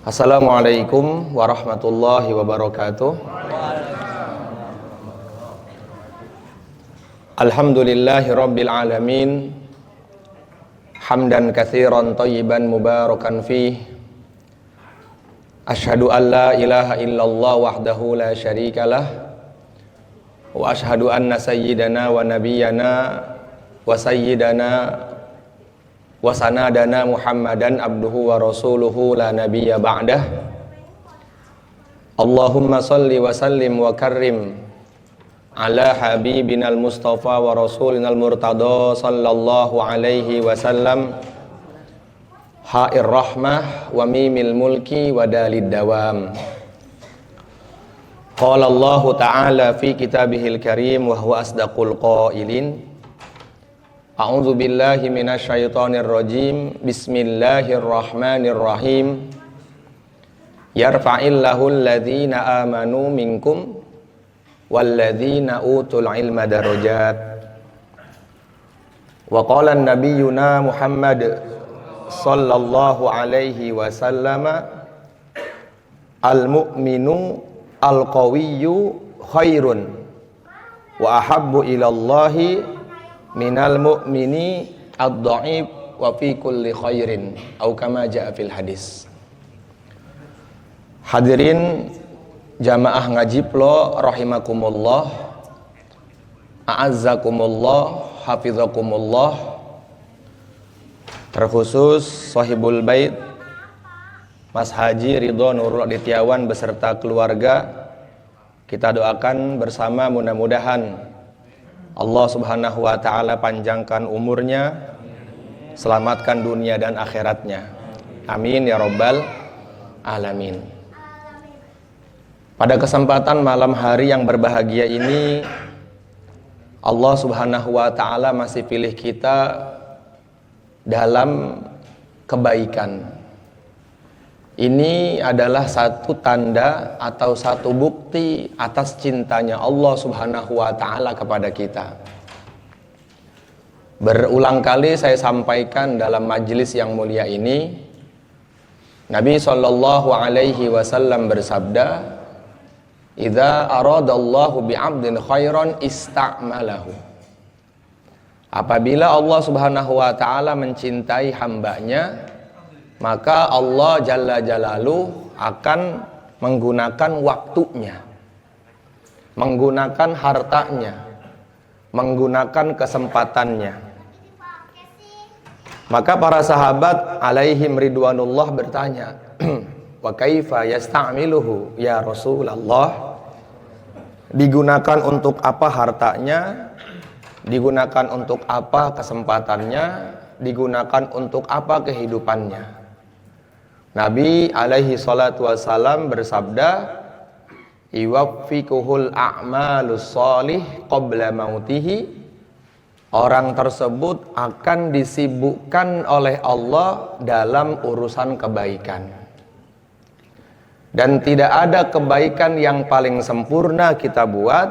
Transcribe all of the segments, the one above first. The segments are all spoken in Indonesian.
Assalamualaikum warahmatullahi wabarakatuh. Alhamdulillahi rabbil alamin. Hamdan katsiran thayyiban mubarakan fih. Asyhadu an la ilaha illallah wahdahu la syarikalah. Wa asyhadu anna sayyidana wa nabiyyana wa sayyidana wa sanadana Muhammadan abduhu wa rasuluhu la nabiyya ba'dah. Allahumma salli wa sallim wa karrim ala habibinal mustafa wa rasulinal murtada sallallahu alaihi wasallam ha'ir rahmah wa mimil mulki wa dalid dawam. Qala Allah ta'ala fi kitabihil karim wa huwa asdaqul qailin. A'udzu billahi minasyaitonir rajim. Bismillahirrahmanirrahim. Yarfa'illahu alladhina amanu minkum walladhina utul ilma darajat. Wa qala an-nabiyyuna Muhammad sallallahu alaihi wasallam al-mu'minu al-qawiyyu khairun wa ahabbu ilallahi minal mu'mini ad-dha'if wa fi kulli khairin au kama jaa fil hadis. Hadirin jamaah ngaji plo rahimakumullah, a'azzakumullah, hafizakumullah. Terkhusus sahibul bait Mas Haji Ridho Nurul Adityawan beserta keluarga, kita doakan bersama mudah-mudahan Allah subhanahu wa ta'ala panjangkan umurnya, selamatkan dunia dan akhiratnya. Amin ya rabbal alamin. Pada kesempatan malam hari yang berbahagia ini, Allah subhanahu wa ta'ala masih pilih kita dalam kebaikan. Ini adalah satu tanda atau satu bukti atas cintanya Allah subhanahu wa ta'ala kepada kita. Berulang kali saya sampaikan dalam majelis yang mulia ini, Nabi sallallahu alaihi wasallam bersabda, "Idza aradallahu bi'abdin khairan ista'malahu." Apabila Allah subhanahu wa ta'ala mencintai hambanya, maka Allah Jalla Jalaluhu akan menggunakan waktunya, menggunakan hartanya, menggunakan kesempatannya. Maka para sahabat alaihim ridwanullah bertanya, wa kaifa yasta'miluhu ya Rasulullah? Digunakan untuk apa hartanya? Digunakan untuk apa kesempatannya? Digunakan untuk apa kehidupannya? Nabi alaihi salatu wassalam bersabda, "Iwaffiquhul a'malus sholih qabla mautihi." Orang tersebut akan disibukkan oleh Allah dalam urusan kebaikan. Dan tidak ada kebaikan yang paling sempurna kita buat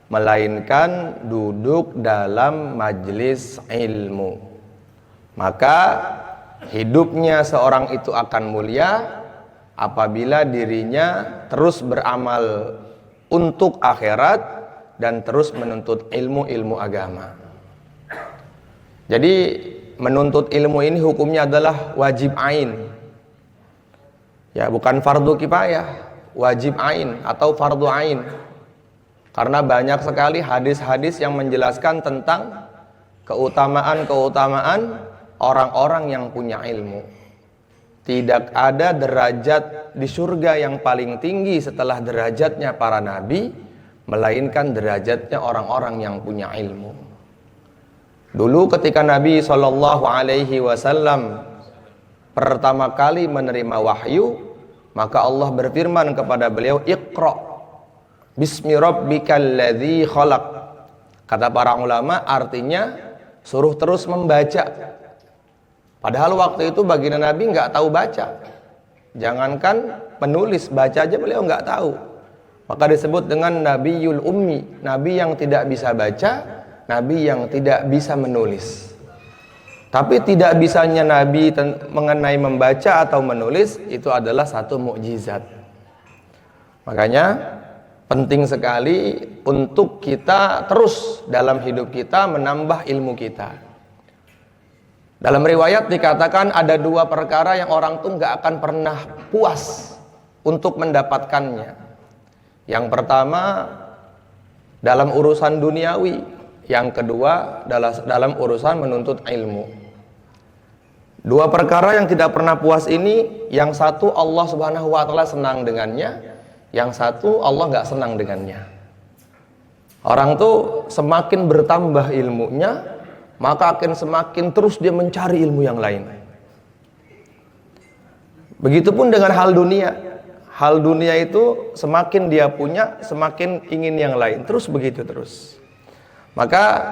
melainkan duduk dalam majelis ilmu. Maka hidupnya seorang itu akan mulia apabila dirinya terus beramal untuk akhirat dan terus menuntut ilmu-ilmu agama. Jadi menuntut ilmu ini hukumnya adalah wajib ain. Ya, bukan fardu kifayah, wajib ain atau fardu ain. Karena banyak sekali hadis-hadis yang menjelaskan tentang keutamaan-keutamaan orang-orang yang punya ilmu. Tidak ada derajat di surga yang paling tinggi setelah derajatnya para nabi, melainkan derajatnya orang-orang yang punya ilmu. Dulu ketika Nabi SAW pertama kali menerima wahyu, maka Allah berfirman kepada beliau, "Iqra bismi rabbikal ladzi khalaq." Kata para ulama artinya suruh terus membaca. Padahal waktu itu baginda Nabi nggak tahu baca. Jangankan penulis, baca aja beliau nggak tahu. Maka disebut dengan Nabiyul Ummi, Nabi yang tidak bisa baca, Nabi yang tidak bisa menulis. Tapi tidak bisanya Nabi mengenai membaca atau menulis itu adalah satu mukjizat. Makanya penting sekali untuk kita terus dalam hidup kita menambah ilmu kita. Dalam riwayat dikatakan ada dua perkara yang orang tuh nggak akan pernah puas untuk mendapatkannya. Yang pertama dalam urusan duniawi, yang kedua dalam urusan menuntut ilmu. Dua perkara yang tidak pernah puas ini, yang satu Allah Subhanahu wa taala senang dengannya, yang satu Allah nggak senang dengannya. Orang tuh semakin bertambah ilmunya, maka akan semakin terus dia mencari ilmu yang lain. Begitupun dengan hal dunia. Hal dunia itu semakin dia punya, semakin ingin yang lain. Terus begitu terus. Maka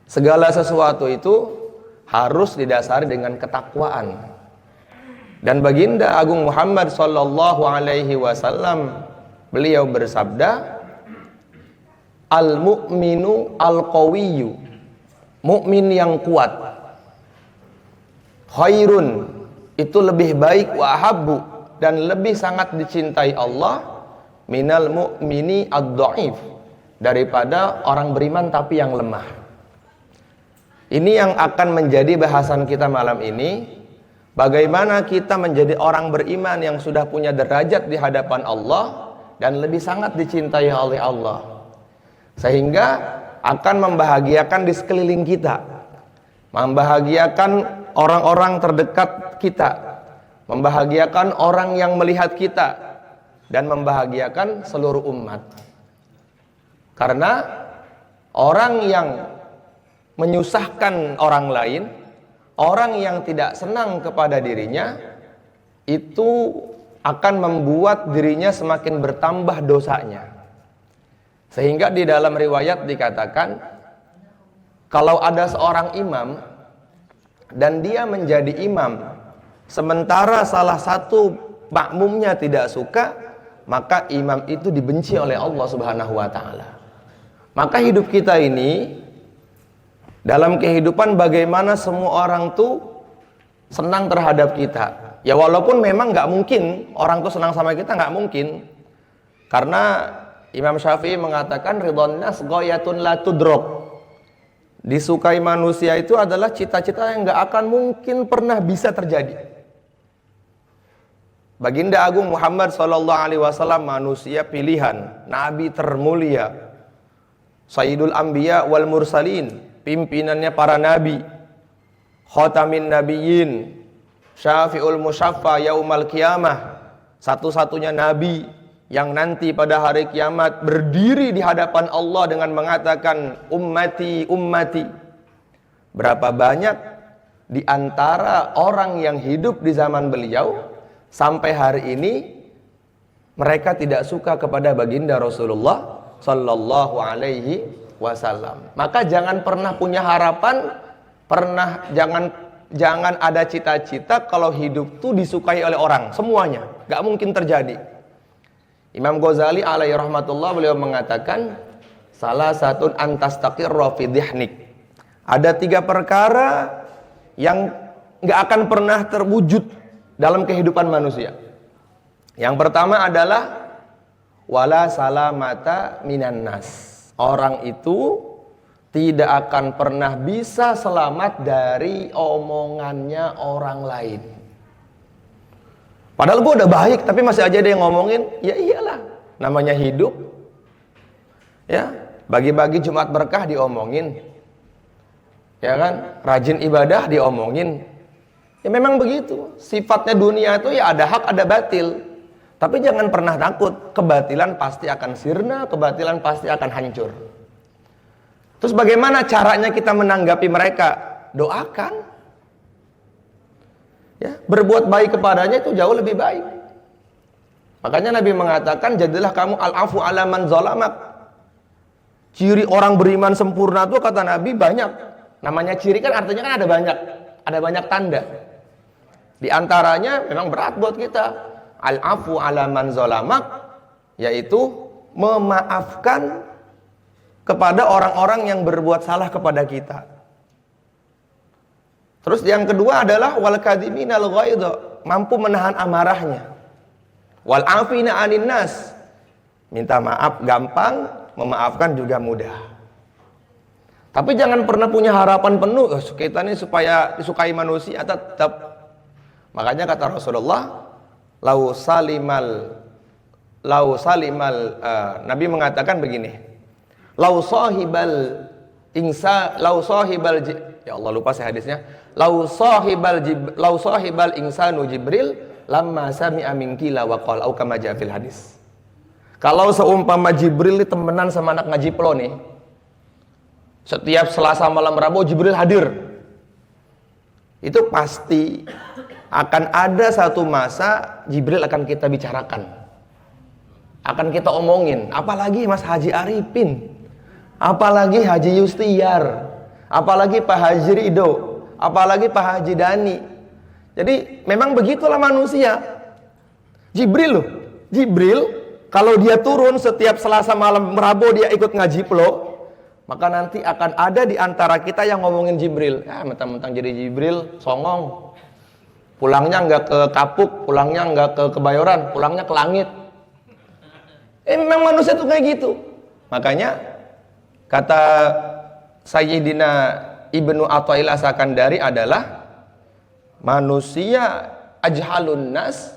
segala sesuatu itu harus didasari dengan ketakwaan. Dan baginda Agung Muhammad sallallahu alaihi wasallam beliau bersabda, al-mu'minu al-qawiyyu, mukmin yang kuat, khairun, itu lebih baik, wa habbu, dan lebih sangat dicintai Allah, minal mu'mini ad-dha'if, daripada orang beriman tapi yang lemah. Ini yang akan menjadi bahasan kita malam ini. Bagaimana kita menjadi orang beriman yang sudah punya derajat di hadapan Allah dan lebih sangat dicintai oleh Allah, sehingga akan membahagiakan di sekeliling kita, membahagiakan orang-orang terdekat kita, membahagiakan orang yang melihat kita, dan membahagiakan seluruh umat. Karena orang yang menyusahkan orang lain, orang yang tidak senang kepada dirinya, itu akan membuat dirinya semakin bertambah dosanya. Sehingga di dalam riwayat dikatakan, kalau ada seorang imam dan dia menjadi imam, sementara salah satu makmumnya tidak suka, maka imam itu dibenci oleh Allah Subhanahu wa taala. Maka hidup kita ini, dalam kehidupan bagaimana semua orang tuh senang terhadap kita. Ya walaupun memang nggak mungkin orang tuh senang sama kita, nggak mungkin. Karena Imam Syafi'i mengatakan ridhon nas ghayatun la tudrok. Disukai manusia itu adalah cita-cita yang nggak akan mungkin pernah bisa terjadi. Baginda Agung Muhammad SAW manusia pilihan, Nabi termulia, Sayyidul Anbiya wal Mursalin, pimpinannya para nabi, khatamin nabiyyin, syafi'ul musyaffa yaumal qiyamah, satu-satunya nabi yang nanti pada hari kiamat berdiri di hadapan Allah dengan mengatakan ummati ummati. Berapa banyak di antara orang yang hidup di zaman beliau sampai hari ini mereka tidak suka kepada baginda Rasulullah sallallahu alaihi wasallam. Maka jangan pernah punya harapan, jangan ada cita-cita kalau hidup tuh disukai oleh orang semuanya, nggak mungkin terjadi. Imam Ghazali alaihi rahmatullah beliau mengatakan salah satu antastaqirra fi dhihnik. Ada 3 perkara yang nggak akan pernah terwujud dalam kehidupan manusia. Yang pertama adalah wala salamata minan nas. Orang itu tidak akan pernah bisa selamat dari omongannya orang lain. Padahal gue udah baik, tapi masih aja ada yang ngomongin. Ya iyalah, namanya hidup. Ya, bagi-bagi Jumat berkah diomongin. Ya kan, rajin ibadah diomongin. Ya memang begitu. Sifatnya dunia itu ya ada hak, ada batil. Tapi jangan pernah takut, kebatilan pasti akan sirna, kebatilan pasti akan hancur. Terus bagaimana caranya kita menanggapi mereka? Doakan. Ya, berbuat baik kepadanya itu jauh lebih baik. Makanya Nabi mengatakan, jadilah kamu al-afu ala man zalamak. Ciri orang beriman sempurna itu kata Nabi banyak. Namanya ciri kan artinya kan ada banyak tanda. Di antaranya memang berat buat kita. Al-afu ala man zalamak, yaitu memaafkan kepada orang-orang yang berbuat salah kepada kita. Terus yang kedua adalah wal kadhiminal ghaidha, mampu menahan amarahnya. Wal afina 'anin nas, minta maaf gampang, memaafkan juga mudah. Tapi jangan pernah punya harapan penuh, kita ini supaya disukai manusia tetap. Makanya kata Rasulullah, Nabi mengatakan begini, lau sahibal ya Allah lupa saya hadisnya, lau sahibal insanu Jibril lamma sami'a minki la waqal au kama jaa fil hadis. Kalau seumpama Jibril ini temenan sama anak ngaji plo nih, setiap Selasa malam Rabu Jibril hadir, itu pasti akan ada satu masa Jibril akan kita bicarakan, akan kita omongin. Apalagi Mas Haji Arifin, apalagi Haji Yustiar, apalagi Pak Haji Ridho, apalagi Pak Haji Dani. Jadi memang begitulah manusia. Jibril loh, Jibril kalau dia turun setiap Selasa malam Rabu dia ikut ngaji plo, maka nanti akan ada di antara kita yang ngomongin Jibril. Ya mentang-mentang jadi Jibril songong, pulangnya nggak ke Kapuk, pulangnya nggak ke Kebayoran, pulangnya ke langit. Memang manusia tuh kayak gitu. Makanya kata Sayyidina Ibnu Athaillah Sakandari adalah manusia ajhalun nas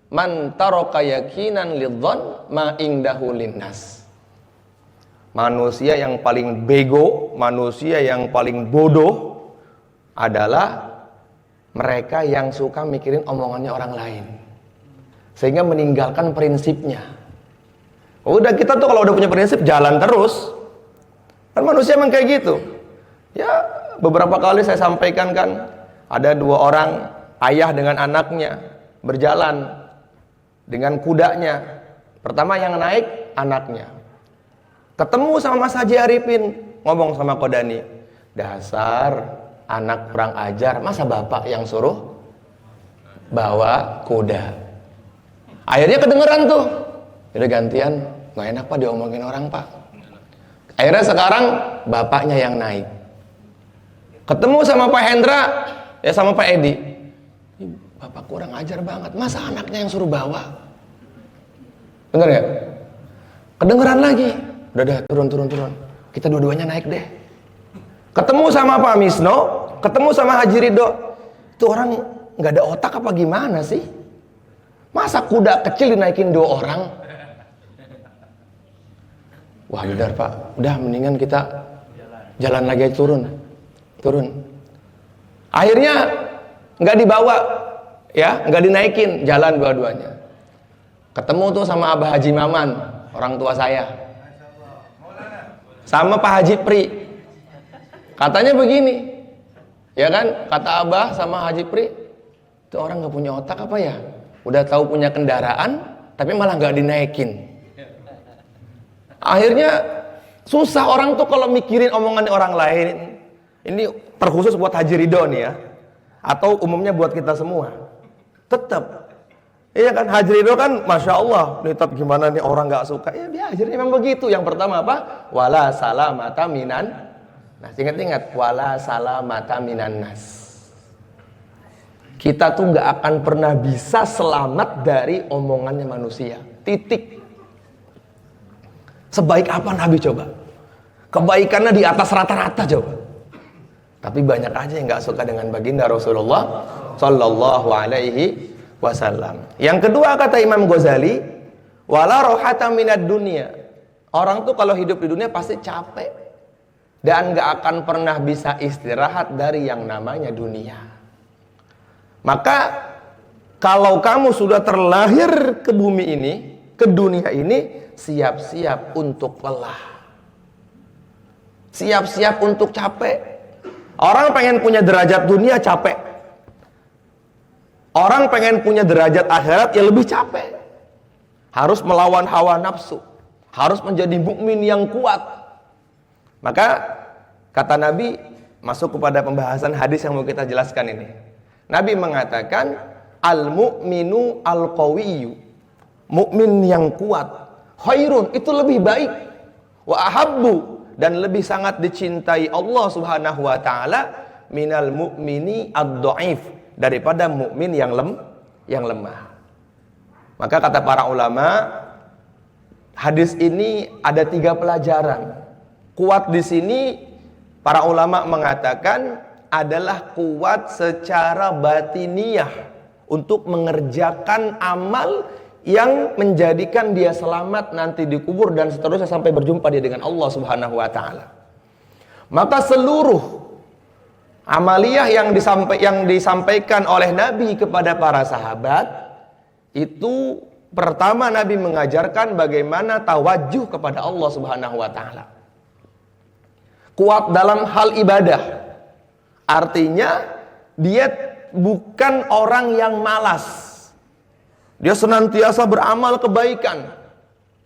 man taraka yakinan lidzan ma indahu linnas. Manusia yang paling bego, manusia yang paling bodoh adalah mereka yang suka mikirin omongannya orang lain sehingga meninggalkan prinsipnya. Udah kita tuh kalau udah punya prinsip jalan terus. Kan manusia emang kayak gitu. Ya beberapa kali saya sampaikan kan, ada dua orang ayah dengan anaknya berjalan dengan kudanya. Pertama yang naik anaknya. Ketemu sama Mas Haji Arifin, ngomong sama Kodani, dasar anak kurang ajar, masa bapak yang suruh bawa kuda. Akhirnya kedengeran tuh, udah gantian, gak enak pak diomongin orang pak. Akhirnya sekarang bapaknya yang naik. Ketemu sama Pak Hendra, ya sama Pak Edi, bapak kurang ajar banget, masa anaknya yang suruh bawa. Bener gak? Kedengeran lagi, udah turun. Kita dua-duanya naik deh. Ketemu sama Pak Misno, ketemu sama Haji Ridho. Itu orang nggak ada otak apa gimana sih? Masa kuda kecil dinaikin dua orang? Wah benar Pak, udah mendingan kita jalan lagi turun. Akhirnya nggak dibawa, ya nggak dinaikin, jalan dua-duanya. Ketemu tuh sama Abah Haji Maman, orang tua saya, sama Pak Haji Pri. Katanya begini, ya kan? Kata Abah sama Haji Pri, itu orang nggak punya otak apa ya? Udah tahu punya kendaraan, tapi malah nggak dinaikin. Akhirnya susah orang tuh kalau mikirin omongan orang lain. Ini terkhusus buat Haji Ridho nih ya, atau umumnya buat kita semua. Tetap, iya kan? Haji Ridho kan, masya Allah, nih tetap gimana nih orang nggak suka? Ya biasa, memang begitu. Yang pertama apa? Wala salamata minan. Nah, ingat-ingat, wala salamata minan nas. Kita tuh nggak akan pernah bisa selamat dari omongannya manusia. Titik. Sebaik apa Nabi coba? Kebaikannya di atas rata-rata coba. Tapi banyak aja yang nggak suka dengan baginda Rasulullah Sallallahu Alaihi Wasallam. Yang kedua kata Imam Ghazali, wala rohata minad dunia. Orang tuh kalau hidup di dunia pasti capek dan nggak akan pernah bisa istirahat dari yang namanya dunia. Maka kalau kamu sudah terlahir ke bumi ini, ke dunia ini, siap-siap untuk lelah, siap-siap untuk capek. Orang pengen punya derajat dunia capek, orang pengen punya derajat akhirat ya lebih capek. Harus melawan hawa nafsu, harus menjadi mukmin yang kuat. Maka kata Nabi, masuk kepada pembahasan hadis yang mau kita jelaskan ini. Nabi mengatakan, al-mu'minu al-qawiyyu, mukmin yang kuat, khairun, itu lebih baik, wa ahabbu, dan lebih sangat dicintai Allah Subhanahu wa taala minal mu'mini ad-dha'if, daripada mukmin yang lemah. Maka kata para ulama, hadis ini ada 3 pelajaran. Kuat di sini para ulama mengatakan adalah kuat secara batiniyah untuk mengerjakan amal yang menjadikan dia selamat nanti di kubur dan seterusnya sampai berjumpa dia dengan Allah Subhanahu wa taala. Maka seluruh amaliyah yang disampaikan oleh Nabi kepada para sahabat itu, pertama Nabi mengajarkan bagaimana tawajuh kepada Allah Subhanahu wa taala. Kuat dalam hal ibadah. Artinya dia bukan orang yang malas. Dia senantiasa beramal kebaikan,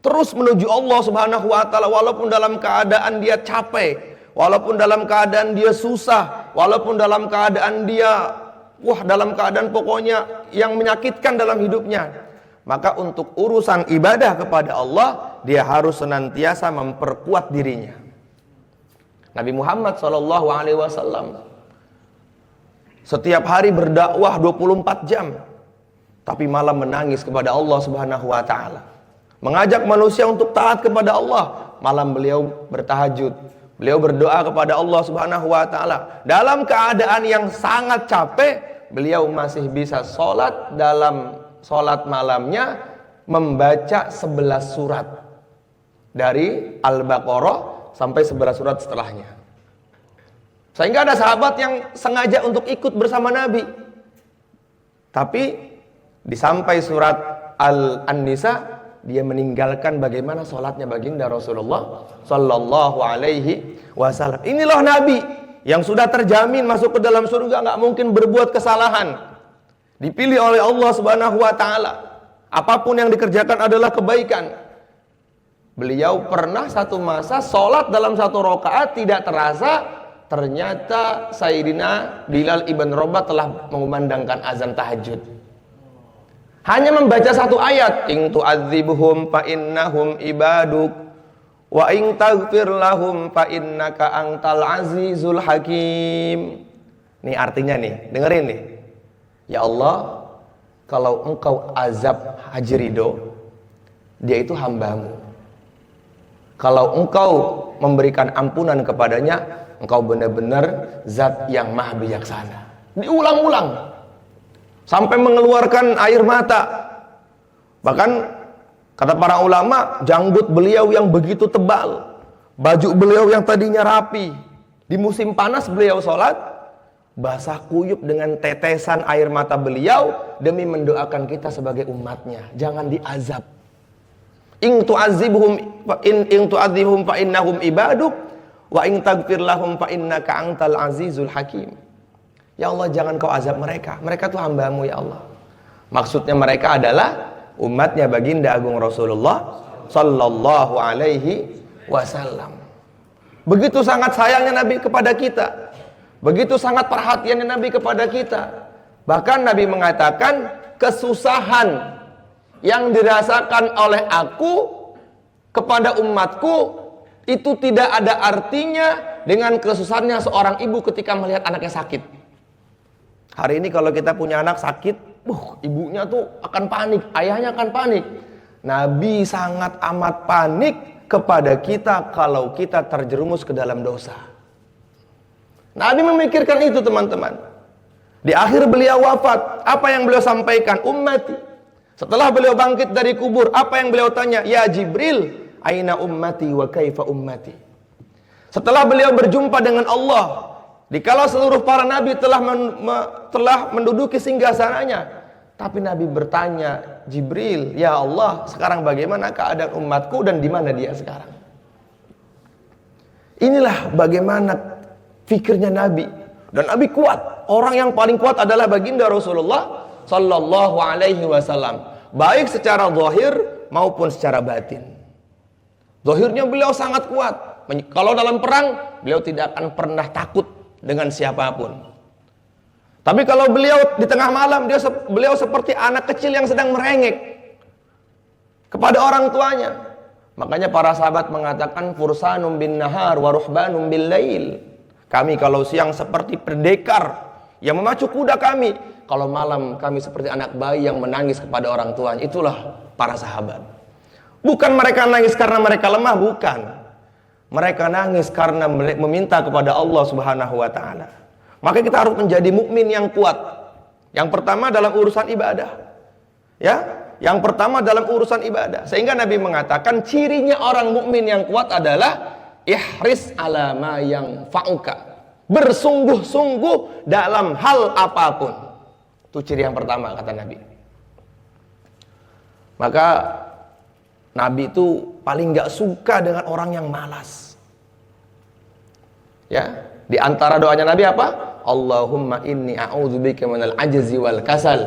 terus menuju Allah Subhanahu wa taala walaupun dalam keadaan dia capek, walaupun dalam keadaan dia susah, walaupun dalam keadaan dia dalam keadaan pokoknya yang menyakitkan dalam hidupnya. Maka untuk urusan ibadah kepada Allah, dia harus senantiasa memperkuat dirinya. Nabi Muhammad SAW setiap hari berdakwah 24 jam, tapi malam menangis kepada Allah Subhanahu wa taala. Mengajak manusia untuk taat kepada Allah, malam beliau bertahajud. Beliau berdoa kepada Allah Subhanahu wa taala. Dalam keadaan yang sangat capek, beliau masih bisa sholat. Dalam sholat malamnya membaca 11 surat, dari Al-Baqarah sampai 11 surat setelahnya. Sehingga ada sahabat yang sengaja untuk ikut bersama Nabi, tapi disampai surat An-Nisa, dia meninggalkan bagaimana sholatnya baginda Rasulullah Sallallahu Alaihi Wasallam. Inilah Nabi yang sudah terjamin masuk ke dalam surga, nggak mungkin berbuat kesalahan, dipilih oleh Allah Subhanahu Wa Taala. Apapun yang dikerjakan adalah kebaikan. Beliau pernah satu masa sholat dalam 1 rakaat tidak terasa, ternyata Sayyidina Bilal ibn Rabah telah mengumandangkan azan tahajud. Hanya membaca 1 ayat, in tu'adzibhum fa innahum ibaduk wa in taghfir lahum fa innaka antal azizul hakim. Nih artinya nih, dengerin nih. Ya Allah, kalau engkau azab Haji Ridho, dia itu hambamu. Kalau engkau memberikan ampunan kepadanya, engkau benar-benar zat yang maha bijaksana. Diulang-ulang sampai mengeluarkan air mata. Bahkan kata para ulama, janggut beliau yang begitu tebal, baju beliau yang tadinya rapi, di musim panas beliau sholat basah kuyup dengan tetesan air mata beliau demi mendoakan kita sebagai umatnya, jangan diazab. In tu'adzibhum fa innahum ibaduk wa in taghfir lahum fa innaka antal azizul hakim. Ya Allah, jangan kau azab mereka, mereka tuh hambamu ya Allah. Maksudnya mereka adalah umatnya baginda agung Rasulullah Sallallahu Alaihi Wasallam. Begitu sangat sayangnya Nabi kepada kita, begitu sangat perhatiannya Nabi kepada kita. Bahkan Nabi mengatakan, kesusahan yang dirasakan oleh aku kepada umatku itu tidak ada artinya dengan kesusahannya seorang ibu ketika melihat anaknya sakit. Hari ini kalau kita punya anak sakit, ibunya tuh akan panik, ayahnya akan panik. Nabi sangat amat panik kepada kita kalau kita terjerumus ke dalam dosa. Nabi memikirkan itu, teman-teman. Di akhir beliau wafat, apa yang beliau sampaikan? Ummati. Setelah beliau bangkit dari kubur, apa yang beliau tanya? Ya Jibril, aina ummati wa kaifa ummati. Setelah beliau berjumpa dengan Allah, dikala seluruh para nabi telah menduduki singgasananya, tapi Nabi bertanya, Jibril, ya Allah, sekarang bagaimana keadaan umatku dan di mana dia sekarang? Inilah bagaimana fikirnya Nabi. Dan Nabi kuat. Orang yang paling kuat adalah baginda Rasulullah Sallallahu Alaihi Wasallam, baik secara zahir maupun secara batin. Zahirnya beliau sangat kuat. Kalau dalam perang, beliau tidak akan pernah takut dengan siapapun. Tapi kalau beliau di tengah malam, beliau seperti anak kecil yang sedang merengek kepada orang tuanya. Makanya para sahabat mengatakan, fursanum bin nahar wa ruhbanum bil lail. Kami kalau siang seperti pendekar yang memacu kuda kami, kalau malam kami seperti anak bayi yang menangis kepada orang tuanya. Itulah para sahabat. Bukan mereka nangis karena mereka lemah, bukan. Mereka nangis karena meminta kepada Allah Subhanahu wa taala. Maka kita harus menjadi mukmin yang kuat. Yang pertama dalam urusan ibadah. Ya, yang pertama dalam urusan ibadah. Sehingga Nabi mengatakan cirinya orang mukmin yang kuat adalah ihris ala ma yang fa'uka. Bersungguh-sungguh dalam hal apapun. Itu ciri yang pertama kata Nabi. Maka Nabi itu paling gak suka dengan orang yang malas. Ya, di antara doanya Nabi apa? Allahumma inni a'udzubika minal ajzi wal kasal,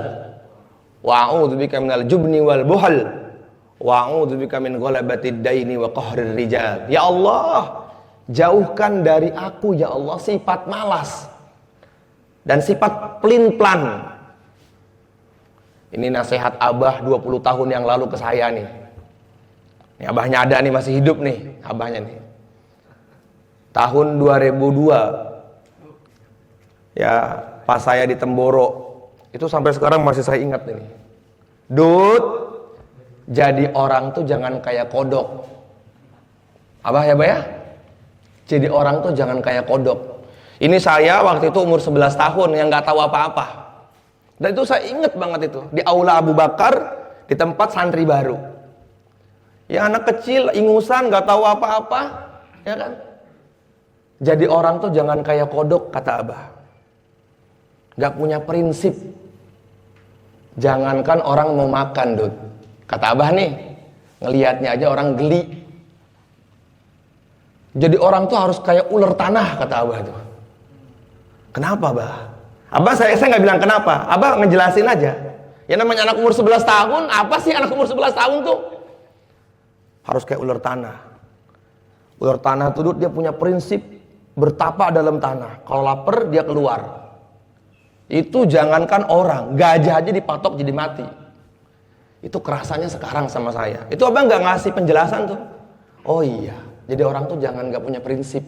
wa a'udzubika minal jubni wal buhal, wa a'udzubika min ghalabatid daini wa qahrir rijal. Ya Allah, jauhkan dari aku ya Allah sifat malas dan sifat pelin-pelan. Ini nasihat Abah 20 tahun yang lalu ke saya nih. Ini abahnya ada nih, masih hidup nih abahnya nih. Tahun 2002 ya, pas saya di Temboro itu sampai sekarang masih saya ingat ini. Dut, jadi orang tuh jangan kayak kodok. Abah ya, Abah ya? Jadi orang tuh jangan kayak kodok. Ini saya waktu itu umur 11 tahun yang gak tahu apa-apa. Dan itu saya ingat banget itu. Di aula Abu Bakar, di tempat santri baru. Ya anak kecil, ingusan, gak tahu apa-apa. Ya kan? Jadi orang tuh jangan kayak kodok, kata Abah. Gak punya prinsip. Jangankan orang mau makan, Dut. Kata Abah nih, ngelihatnya aja orang geli. Jadi orang tuh harus kayak ular tanah, kata Abah tuh. Kenapa, Abah? Abah saya nggak bilang kenapa. Abah ngejelasin aja. Ya namanya anak umur 11 tahun, apa sih anak umur 11 tahun tuh? Harus kayak ular tanah. Ular tanah tuh dia punya prinsip bertapa dalam tanah. Kalau lapar dia keluar. Itu jangankan orang, gajah aja dipatok jadi mati. Itu kerasanya sekarang sama saya. Itu Abah nggak ngasih penjelasan tuh. Oh iya. Jadi orang tuh jangan gak punya prinsip.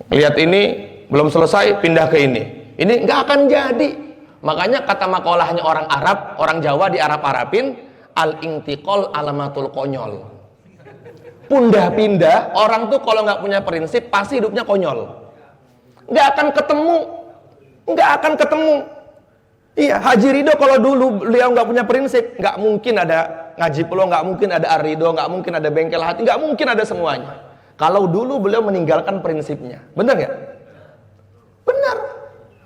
Lihat ini belum selesai, pindah ke ini. Ini gak akan jadi. Makanya kata makolahnya orang Arab, orang Jawa di Arab-Arabin, al-intiqol alamatul konyol. Pindah-pindah, orang tuh kalau gak punya prinsip pasti hidupnya konyol. Gak akan ketemu. Gak akan ketemu. Iya, Haji Ridho kalau dulu beliau gak punya prinsip, gak mungkin ada ngaji pulau, nggak mungkin ada Ar-Ridho, nggak mungkin ada bengkel hati, nggak mungkin ada semuanya. Kalau dulu beliau meninggalkan prinsipnya, benar nggak? Benar.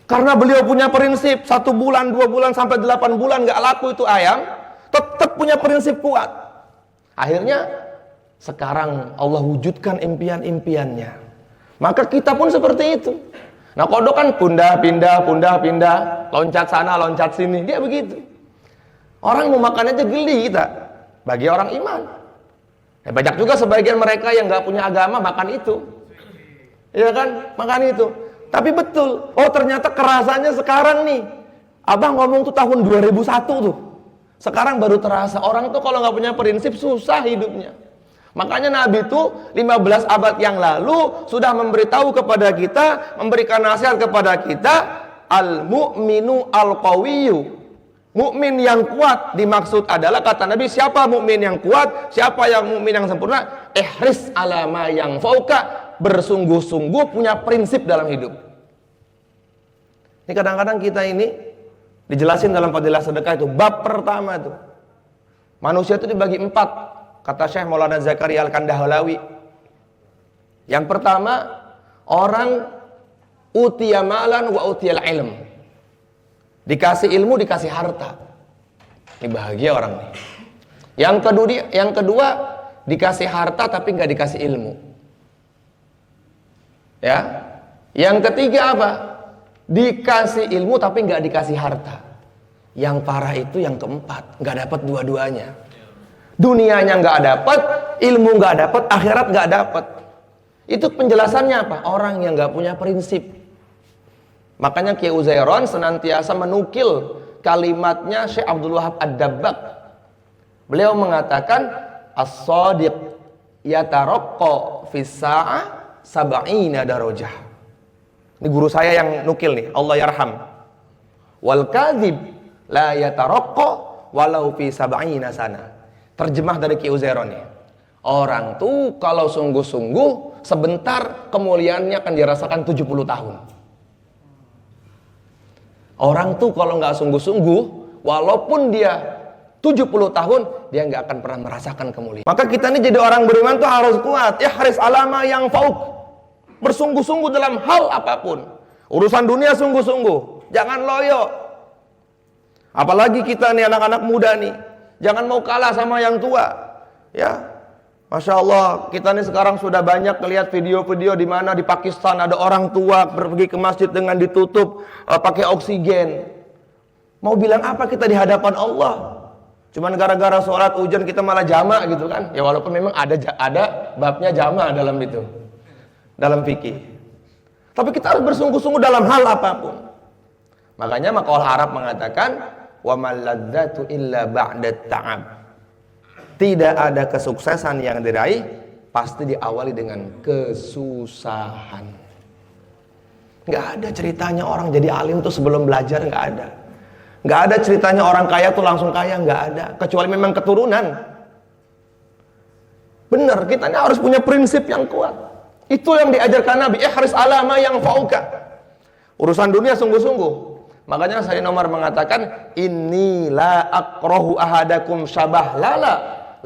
Karena beliau punya prinsip 1 bulan, 2 bulan sampai 8 bulan nggak laku itu ayam, tetap punya prinsip kuat. Akhirnya sekarang Allah wujudkan impian-impiannya. Maka kita pun seperti itu. Nah kodok kan pindah, loncat sana, loncat sini, dia begitu. Orang mau makan aja geli kita. Bagi orang iman. Ya, banyak juga sebagian mereka yang nggak punya agama makan itu. Iya kan? Makan itu. Tapi betul. Oh ternyata kerasannya sekarang nih. Abang ngomong tuh tahun 2001 tuh. Sekarang baru terasa. Orang tuh kalau nggak punya prinsip susah hidupnya. Makanya Nabi tuh 15 abad yang lalu sudah memberitahu kepada kita, memberikan nasihat kepada kita, al-mu'minu al-qawiyyu. Mukmin yang kuat dimaksud adalah kata Nabi, siapa mukmin yang kuat, siapa yang mukmin yang sempurna? Ihris ala ma yang fauka, bersungguh-sungguh punya prinsip dalam hidup. Ini kadang-kadang kita ini dijelasin dalam fadilah sedekah itu bab pertama itu. Manusia itu dibagi 4, kata Syekh Maulana Zakaria Al-Kandahalawi. Yang pertama, orang utiya malan wa utiyal ilm. Dikasih ilmu, dikasih harta. Ini bahagia orang nih. Yang kedua dikasih harta tapi nggak dikasih ilmu. Ya. Yang ketiga apa? Dikasih ilmu tapi nggak dikasih harta. Yang parah itu yang keempat, nggak dapat dua-duanya. Dunianya nggak dapat, ilmu nggak dapat, akhirat nggak dapat. Itu penjelasannya apa? Orang yang nggak punya prinsip. Makanya Kiai Uzairon senantiasa menukil kalimatnya Syekh Abdul Wahab Ad-Dabbaq. Beliau mengatakan as-shadiq yataraqqa fis sa'ah sab'ina darajah. Ini guru saya yang nukil nih, Allah yarham. Wal kadzib la yataraqqa walau fi sab'ina sana. Terjemah dari Ki Uzairon nih. Orang tuh kalau sungguh-sungguh sebentar kemuliaannya akan dirasakan 70 tahun. Orang tuh kalau nggak sungguh-sungguh, walaupun dia 70 tahun, dia nggak akan pernah merasakan kemuliaan. Maka kita ini jadi orang beriman tuh harus kuat. Ihris alama yang fauk. Bersungguh-sungguh dalam hal apapun. Urusan dunia sungguh-sungguh. Jangan loyo. Apalagi kita nih anak-anak muda nih. Jangan mau kalah sama yang tua. Ya. Masya Allah, kita nih sekarang sudah banyak melihat video-video di mana di Pakistan ada orang tua pergi ke masjid dengan ditutup pakai oksigen. Mau bilang apa kita di hadapan Allah? Cuman gara-gara sholat hujan kita malah jamak gitu kan? Ya walaupun memang ada babnya jamak dalam itu, dalam fikih. Tapi kita harus bersungguh-sungguh dalam hal apapun. Makanya maqal Arab mengatakan, wa mal ladzatu illa ba'da ta'ab. Tidak ada kesuksesan yang diraih pasti diawali dengan kesusahan. Nggak ada ceritanya orang jadi alim tuh sebelum belajar, nggak ada. Nggak ada ceritanya orang kaya tuh langsung kaya, nggak ada. Kecuali memang keturunan. Bener, kita ini harus punya prinsip yang kuat. Itu yang diajarkan Nabi. Ihris alama yang fauka. Urusan dunia sungguh-sungguh. Makanya saya nomor mengatakan, inni la akrahu ahadakum syabah lala.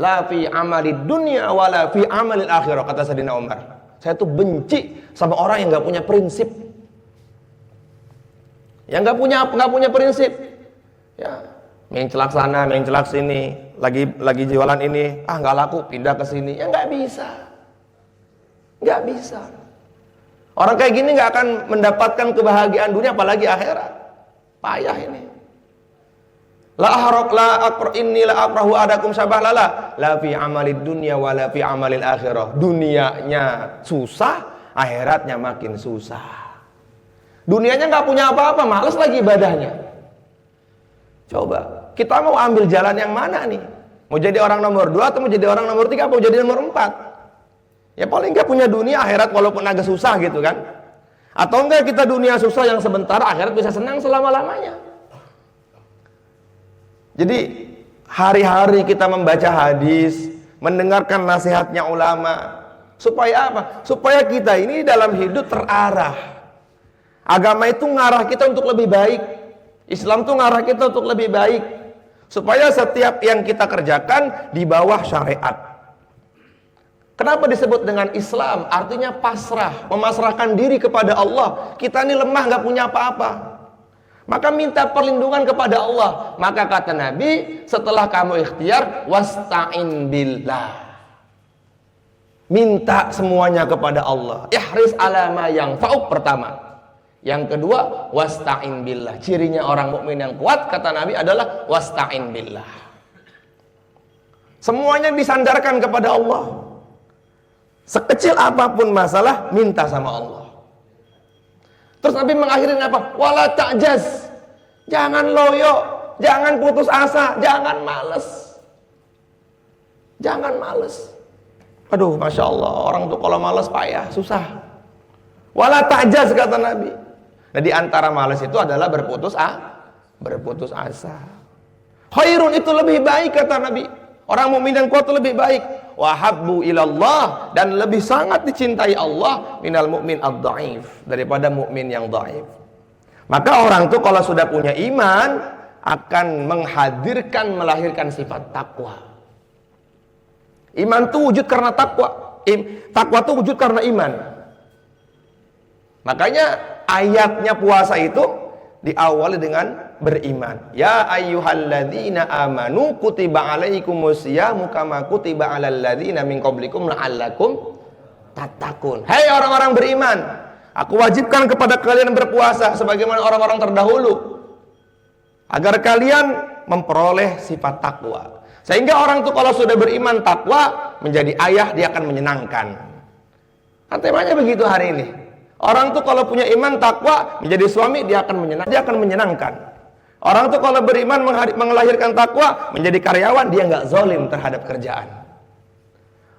La fi amali dunia wala fi amalil akhirah, kata Sayyidina Umar. Saya tuh benci sama orang yang nggak punya prinsip, yang nggak punya prinsip. Ya, main celak sana, main celak sini, lagi jualan ini, nggak laku, pindah ke sini. Ya nggak bisa. Orang kayak gini nggak akan mendapatkan kebahagiaan dunia, apalagi akhirat. Payah ini. Inni la akrahu adakum syabah lala la fi amalid dunya wa la fi amalil akhirah. Dunianya susah, akhiratnya makin susah. Dunianya nggak punya apa-apa, males lagi ibadahnya. Coba, kita mau ambil jalan yang mana nih? Mau jadi orang nomor 2 atau mau jadi orang nomor 3 atau mau jadi nomor 4? Ya paling nggak punya dunia, akhirat walaupun agak susah gitu kan. Atau enggak kita dunia susah yang sebentar, akhirat bisa senang selama-lamanya. Jadi hari-hari kita membaca hadis, mendengarkan nasihatnya ulama. Supaya apa? Supaya kita ini dalam hidup terarah. Agama itu ngarah kita untuk lebih baik. Islam itu ngarah kita untuk lebih baik. Supaya setiap yang kita kerjakan di bawah syariat. Kenapa disebut dengan Islam? Artinya pasrah, memasrahkan diri kepada Allah. Kita ini lemah, gak punya apa-apa. Maka minta perlindungan kepada Allah. Maka kata Nabi, setelah kamu ikhtiar, wasta'in billah. Minta semuanya kepada Allah. Ihris alama yang fa'uk pertama. Yang kedua, wasta'in billah. Cirinya orang mukmin yang kuat, kata Nabi, adalah wasta'in billah. Semuanya disandarkan kepada Allah. Sekecil apapun masalah, minta sama Allah. Terus Nabi mengakhiri apa? Wala ta'jaz. Jangan loyo, jangan putus asa, jangan males. Jangan males. Aduh, Masya Allah, orang tuh kalau males payah, susah. Wala ta'jaz, kata Nabi. Nah, di antara males itu adalah berputus asa. Khairun, itu lebih baik, kata Nabi. Orang mukmin yang kuat itu lebih baik. Wa habbu ilallah, dan lebih sangat dicintai Allah minal mukmin ad-dhaif, daripada mukmin yang dhaif. Maka orang tuh kalau sudah punya iman akan melahirkan sifat takwa. Iman tuh wujud karena takwa. Takwa tuh wujud karena iman. Makanya ayatnya puasa itu diawali dengan beriman. Ya ayyuhalladzina amanu kutiba alaikumusyamu kama kutiba alal ladzina min qablikum la'allakum tattaqun. Hai orang-orang beriman, aku wajibkan kepada kalian berpuasa sebagaimana orang-orang terdahulu, agar kalian memperoleh sifat takwa. Sehingga orang tuh kalau sudah beriman takwa, menjadi ayah dia akan menyenangkan. Kan temanya begitu hari ini. Orang tuh kalau punya iman takwa, menjadi suami dia akan menyenangkan. Orang tuh kalau beriman melahirkan takwa, menjadi karyawan dia nggak zalim terhadap kerjaan.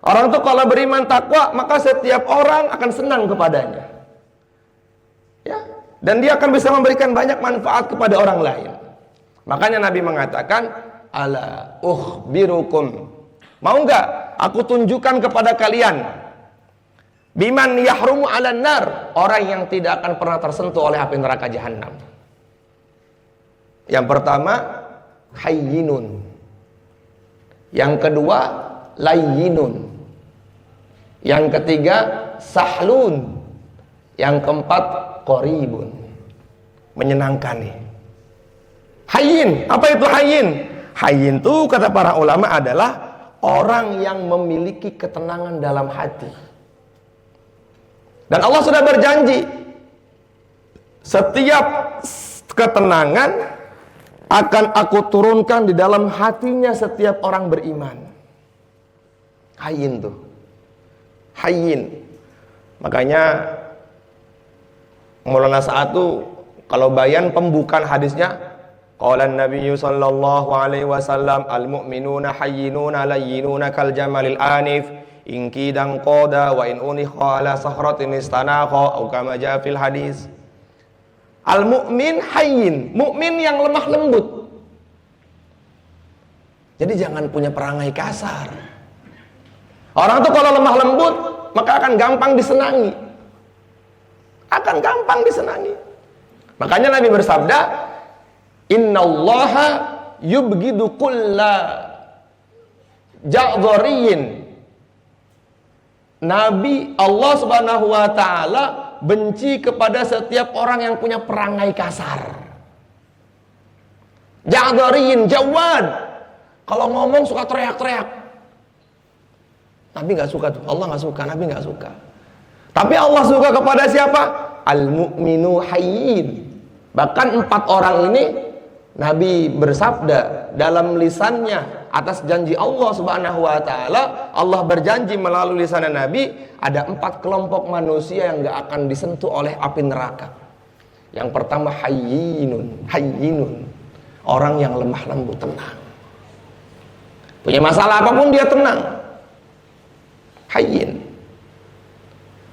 Orang tuh kalau beriman takwa, maka setiap orang akan senang kepadanya. Ya, dan dia akan bisa memberikan banyak manfaat kepada orang lain. Makanya Nabi mengatakan, ala ukhbirukum. Mau enggak aku tunjukkan kepada kalian biman yahrumu 'alan nar, orang yang tidak akan pernah tersentuh oleh api neraka jahanam. Yang pertama, hayyinun. Yang kedua, layyinun. Yang ketiga, sahlun. Yang keempat, qoribun. Menyenangkan nih. Hayyin, apa itu hayyin? Hayyin itu kata para ulama adalah orang yang memiliki ketenangan dalam hati. Dan Allah sudah berjanji, setiap ketenangan akan aku turunkan di dalam hatinya setiap orang beriman. Hayyin tuh. Hayyin. Makanya Maulana Sa'ad tuh kalau bayan pembukaan hadisnya, qala Nabi sallallahu alaihi wasallam, al-mu'minuna hayyinuna layyinuna kal jamalil anif in kidan qada wa in unikha ala sahratin istanakha atau kama jaa fil hadis. Al-mu'min hayyin, mukmin yang lemah lembut. Jadi jangan punya perangai kasar. Orang tuh kalau lemah lembut, maka akan gampang disenangi. Akan gampang disenangi. Makanya Nabi bersabda, innallaha yubghidu kulla ja'dhariyin. Nabi Allah Subhanahu wa taala benci kepada setiap orang yang punya perangai kasar. Ja'dhariyin, jawad. Kalau ngomong suka teriak-teriak. Nabi nggak suka tuh, Allah nggak suka, Nabi nggak suka. Tapi Allah suka kepada siapa? Al-mu'minu hayyin. Bahkan 4 orang ini Nabi bersabda dalam lisannya atas janji Allah Subhanahu wa taala. Allah berjanji melalui lisan Nabi, ada 4 kelompok manusia yang nggak akan disentuh oleh api neraka. Yang pertama hayyinun, hayyinun. Orang yang lemah lembut, tenang. Punya masalah apapun dia tenang. Hayyin.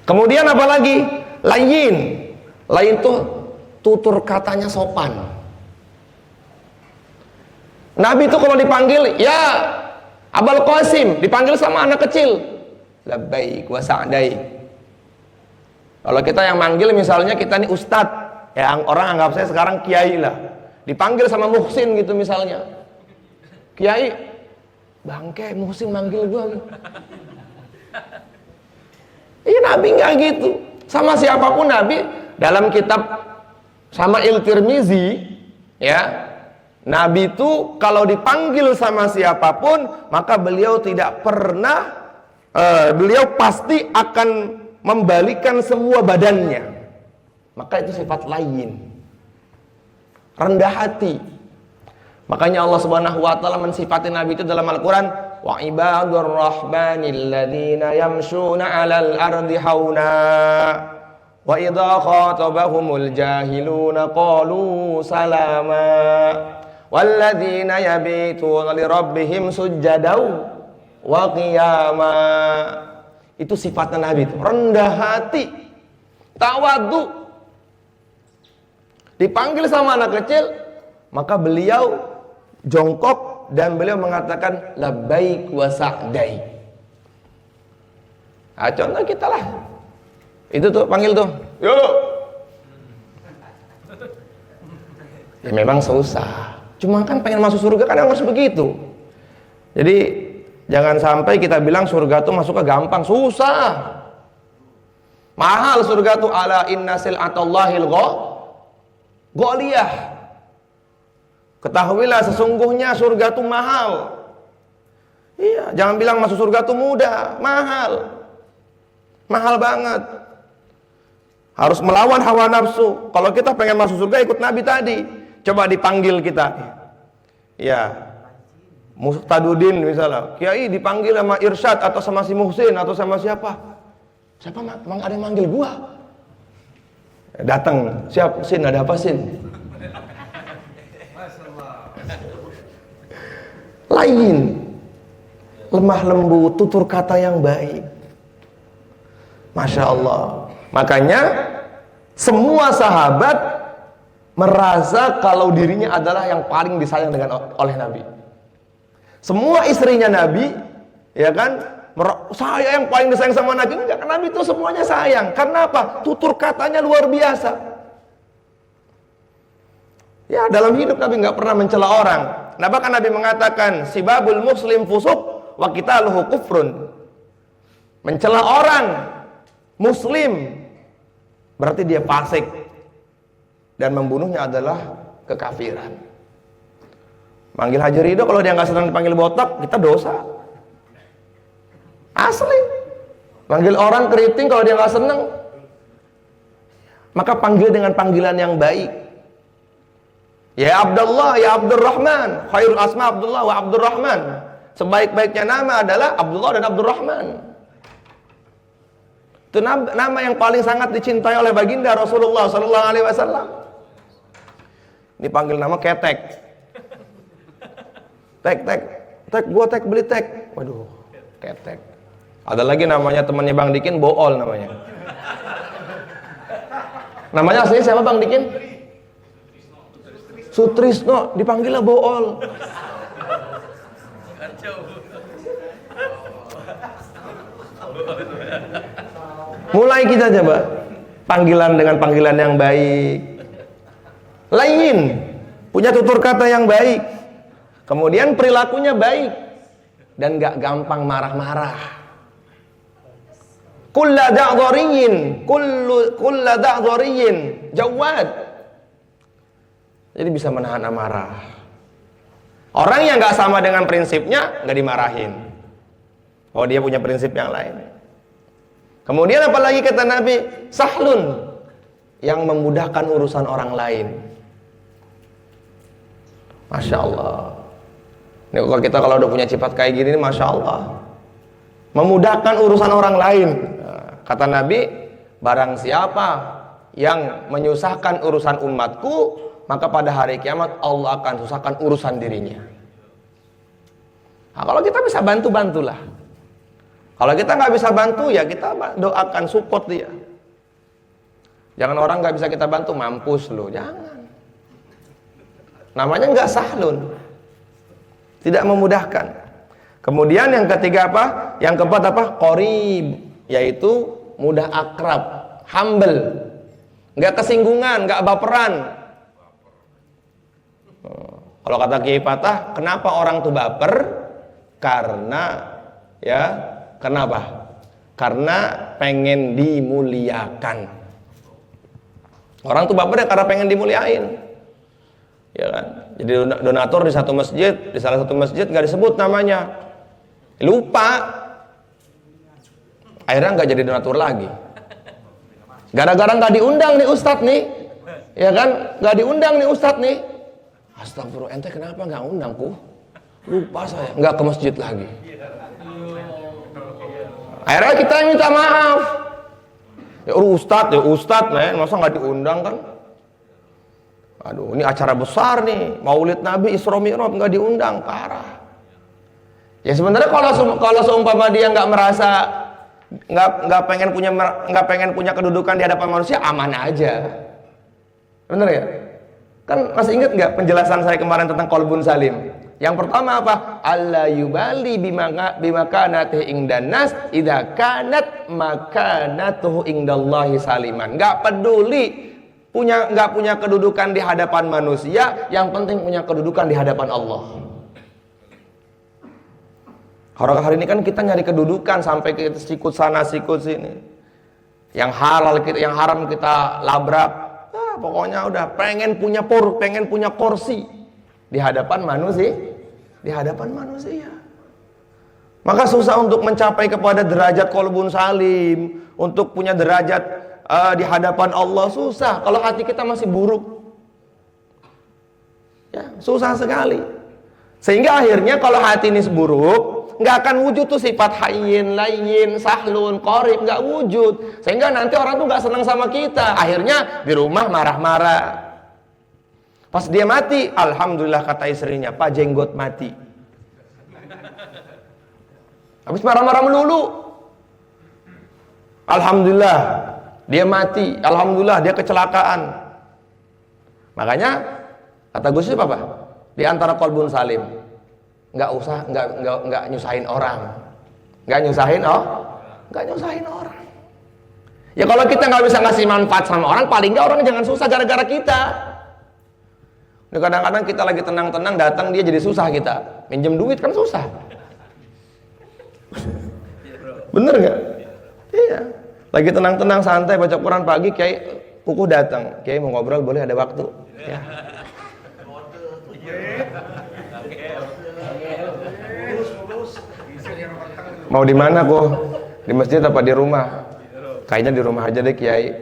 Kemudian apa lagi? Layyin. Lain tuh tutur katanya sopan. Nabi itu kalau dipanggil, ya Abul Qasim, dipanggil sama anak kecil, labbaik wa sa'daik. Kalau kita yang manggil misalnya kita nih ustadz, ya orang anggap saya sekarang kiai lah, dipanggil sama Muhsin gitu misalnya, kiai, bangke Muhsin manggil gua gitu. Iya, Nabi nggak gitu. Sama siapapun Nabi, dalam kitab Syama'il Tirmizi, ya, Nabi itu kalau dipanggil sama siapapun, maka beliau tidak pernah, beliau pasti akan membalikan semua badannya. Maka itu sifat layyin, rendah hati. Makanya Allah Subhanahu wa taala mensifati Nabi itu dalam Al-Qur'an, wa ibadur rahmanil ladzina yamshuna 'alal ardi hauna wa idza khatabahumul jahiluna qalu salama walladzina yabituna lirabbihim sujjadan wa qiyama. Itu sifatnya Nabi itu, rendah hati, tawadhu. Dipanggil sama anak kecil, maka beliau jongkok dan beliau mengatakan labbaik wa sa'daik. Nah, contoh kita lah. Itu tuh panggil tuh. Yo. Ya memang susah. Cuma kan pengen masuk surga kan harus begitu. Jadi jangan sampai kita bilang surga tuh masuknya gampang, susah. Mahal surga tuh, ala inna sil'atallahil ghaliyah. Ketahuilah sesungguhnya surga itu mahal. Iya, jangan bilang masuk surga itu mudah, mahal. Mahal banget. Harus melawan hawa nafsu. Kalau kita pengen masuk surga ikut Nabi tadi. Coba dipanggil kita. Ya. Muhtadudin misalnya. Kiai dipanggil sama Irsyad atau sama si Muhsin atau sama siapa? Siapa emang ada yang manggil gua? Datang, siap Sin, ada apa Sin? Lain. lemah lembut, tutur kata yang baik. Masya Allah. Makanya semua sahabat merasa kalau dirinya adalah yang paling disayang oleh Nabi. Semua istrinya Nabi, ya kan, saya yang paling disayang sama Nabi. Enggak, Nabi itu semuanya sayang. Karena apa? Tutur katanya luar biasa. Ya, dalam hidup Nabi nggak pernah mencela orang. Nah, bahkan Nabi mengatakan, sibabul muslim fusuq wa qitaluhu kufrun. Mencela orang muslim berarti dia fasik, dan membunuhnya adalah kekafiran. Manggil Haji Ridho kalau dia nggak senang dipanggil botak, kita dosa. Asli. Manggil orang keriting kalau dia nggak senang, maka panggil dengan panggilan yang baik. Ya Abdullah, ya Abdurrahman. Khairul asma Abdullah wa Abdurrahman. Sebaik-baiknya nama adalah Abdullah dan Abdurrahman. Itu nama yang paling sangat dicintai oleh baginda Rasulullah sallallahu alaihi wasallam. Ini panggil nama ketek. Tek, gua tek, beli tek. Waduh, ketek. Ada lagi namanya temannya Bang Dikin, Bool namanya. Namanya aslinya siapa Bang Dikin? Sutrisno, dipanggilnya Bool. Mulai kita coba panggilan dengan panggilan yang baik, lain, punya tutur kata yang baik, kemudian perilakunya baik dan gak gampang marah-marah. Kulla da'dhariyin jawad. Jadi bisa menahan amarah. Orang yang gak sama dengan prinsipnya gak dimarahin. Oh, dia punya prinsip yang lain. Kemudian apalagi kata Nabi, sahlun, yang memudahkan urusan orang lain. Masya Allah. Ini kalau udah punya sifat kayak gini, Masya Allah, memudahkan urusan orang lain. Kata Nabi, barang siapa yang menyusahkan urusan umatku, maka pada hari kiamat Allah akan susahkan urusan dirinya. Nah, kalau kita bisa bantu-bantulah. Kalau kita nggak bisa bantu, ya kita doakan, support dia. Jangan orang nggak bisa kita bantu, mampus lo, jangan. Namanya nggak sahlun, tidak memudahkan. Kemudian yang ketiga apa? Yang keempat apa? Qorib, yaitu mudah akrab, humble, nggak kesinggungan, nggak baperan. Kalau kata Kiai Patah, kenapa orang tuh baper? Karena kenapa? Karena pengen dimuliakan. Orang tuh baper ya karena pengen dimuliain. Ya kan? Jadi donatur di satu masjid, di salah satu masjid nggak disebut namanya. Lupa. Akhirnya nggak jadi donatur lagi. Gara-gara nggak diundang nih ustadz nih. Ya kan? Nggak diundang nih ustadz nih. Astagfirullah, ente kenapa nggak undangku? Lupa saya, nggak ke masjid lagi. Akhirnya kita minta maaf. Ya ustadz, men, masa nggak diundang kan? Aduh, ini acara besar nih, Maulid Nabi Isra Mi'raj nggak diundang, parah. Ya sebenarnya kalau seumpama dia nggak merasa nggak pengen punya kedudukan di hadapan manusia, aman aja. Bener ya? Kan masih ingat nggak penjelasan saya kemarin tentang qalbun salim? Yang pertama apa? Alla yubali bimakanatihi ingdan nas idza kanat makanatuhu indallahi saliman. Nggak peduli nggak punya kedudukan di hadapan manusia, yang penting punya kedudukan di hadapan Allah. Hari ini kan kita nyari kedudukan sampai kita sikut sana sikut sini. Yang halal yang haram kita labrak. Pokoknya udah pengen punya porsi di hadapan manusia. Maka susah untuk mencapai kepada derajat qalbun salim, untuk punya derajat di hadapan Allah, susah kalau hati kita masih buruk. Ya, susah sekali. Sehingga akhirnya kalau hati ini buruk, nggak akan wujud tuh sifat hayyin, layyin, sahlun, qorib, nggak wujud. Sehingga nanti orang tuh nggak senang sama kita. Akhirnya di rumah marah-marah. Pas dia mati, alhamdulillah kata istrinya, Pak Jenggot mati. Habis marah-marah melulu. Alhamdulillah dia mati, alhamdulillah dia kecelakaan. Makanya kata Gus Yusuf apa? Di antara qalbun salim, nggak nyusahin orang, nggak nyusahin orang. Ya kalau kita nggak bisa ngasih manfaat sama orang, paling nggak orang jangan susah gara-gara kita. Kadang-kadang kita lagi tenang-tenang datang dia jadi susah kita. Minjem duit kan susah. Bener nggak? Iya. Lagi tenang-tenang santai baca Quran pagi, Kiai Kukuh datang. Kiai mau ngobrol boleh, ada waktu? Ya. Mau di mana kok? Di masjid apa di rumah? Kayaknya di rumah aja deh Kiai.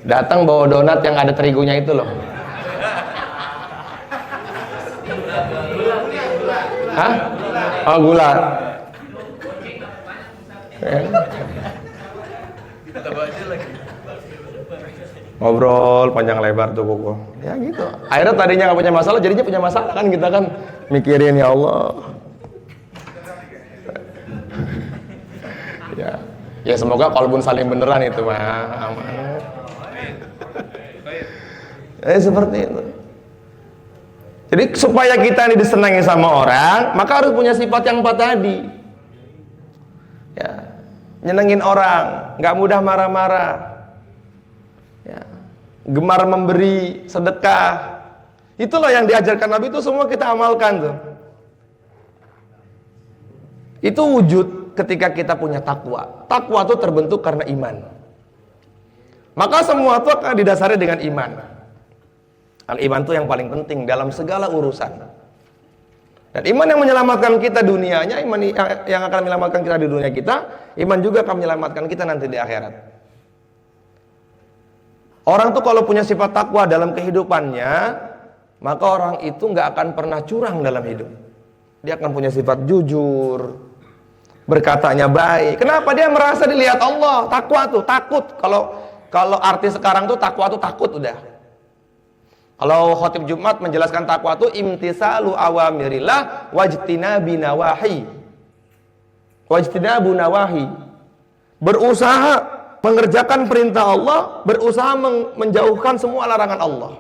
Datang bawa donat yang ada terigunya itu loh. Hah? Oh gula. Ngobrol panjang lebar tuh Koko. Ya gitu. Akhirnya tadinya nggak punya masalah, jadinya punya masalah kan kita kan mikirin ya Allah. Ya semoga qalbun saling beneran itu mah. Aman. Seperti itu. Jadi supaya kita ini disenangi sama orang, maka harus punya sifat yang 4 tadi. Ya, nyenengin orang, nggak mudah marah-marah. Ya, gemar memberi sedekah. Itulah yang diajarkan Nabi, itu semua kita amalkan tuh. Itu wujud ketika kita punya takwa. Takwa itu terbentuk karena iman. Maka semua itu akan didasari dengan iman. Al-iman itu yang paling penting dalam segala urusan. Dan iman yang menyelamatkan kita dunianya, iman yang akan menyelamatkan kita di dunia kita, iman juga akan menyelamatkan kita nanti di akhirat. Orang tuh kalau punya sifat takwa dalam kehidupannya, maka orang itu nggak akan pernah curang dalam hidup. Dia akan punya sifat jujur, berkatanya baik. Kenapa? Dia merasa dilihat Allah. Takwa tuh takut. Kalau arti sekarang tuh takwa tuh takut udah. Kalau khotib Jumat menjelaskan takwa itu imtisalu awamirillah wajtinabi nawahi. Wajtinabu nawahi. Berusaha mengerjakan perintah Allah, berusaha menjauhkan semua larangan Allah.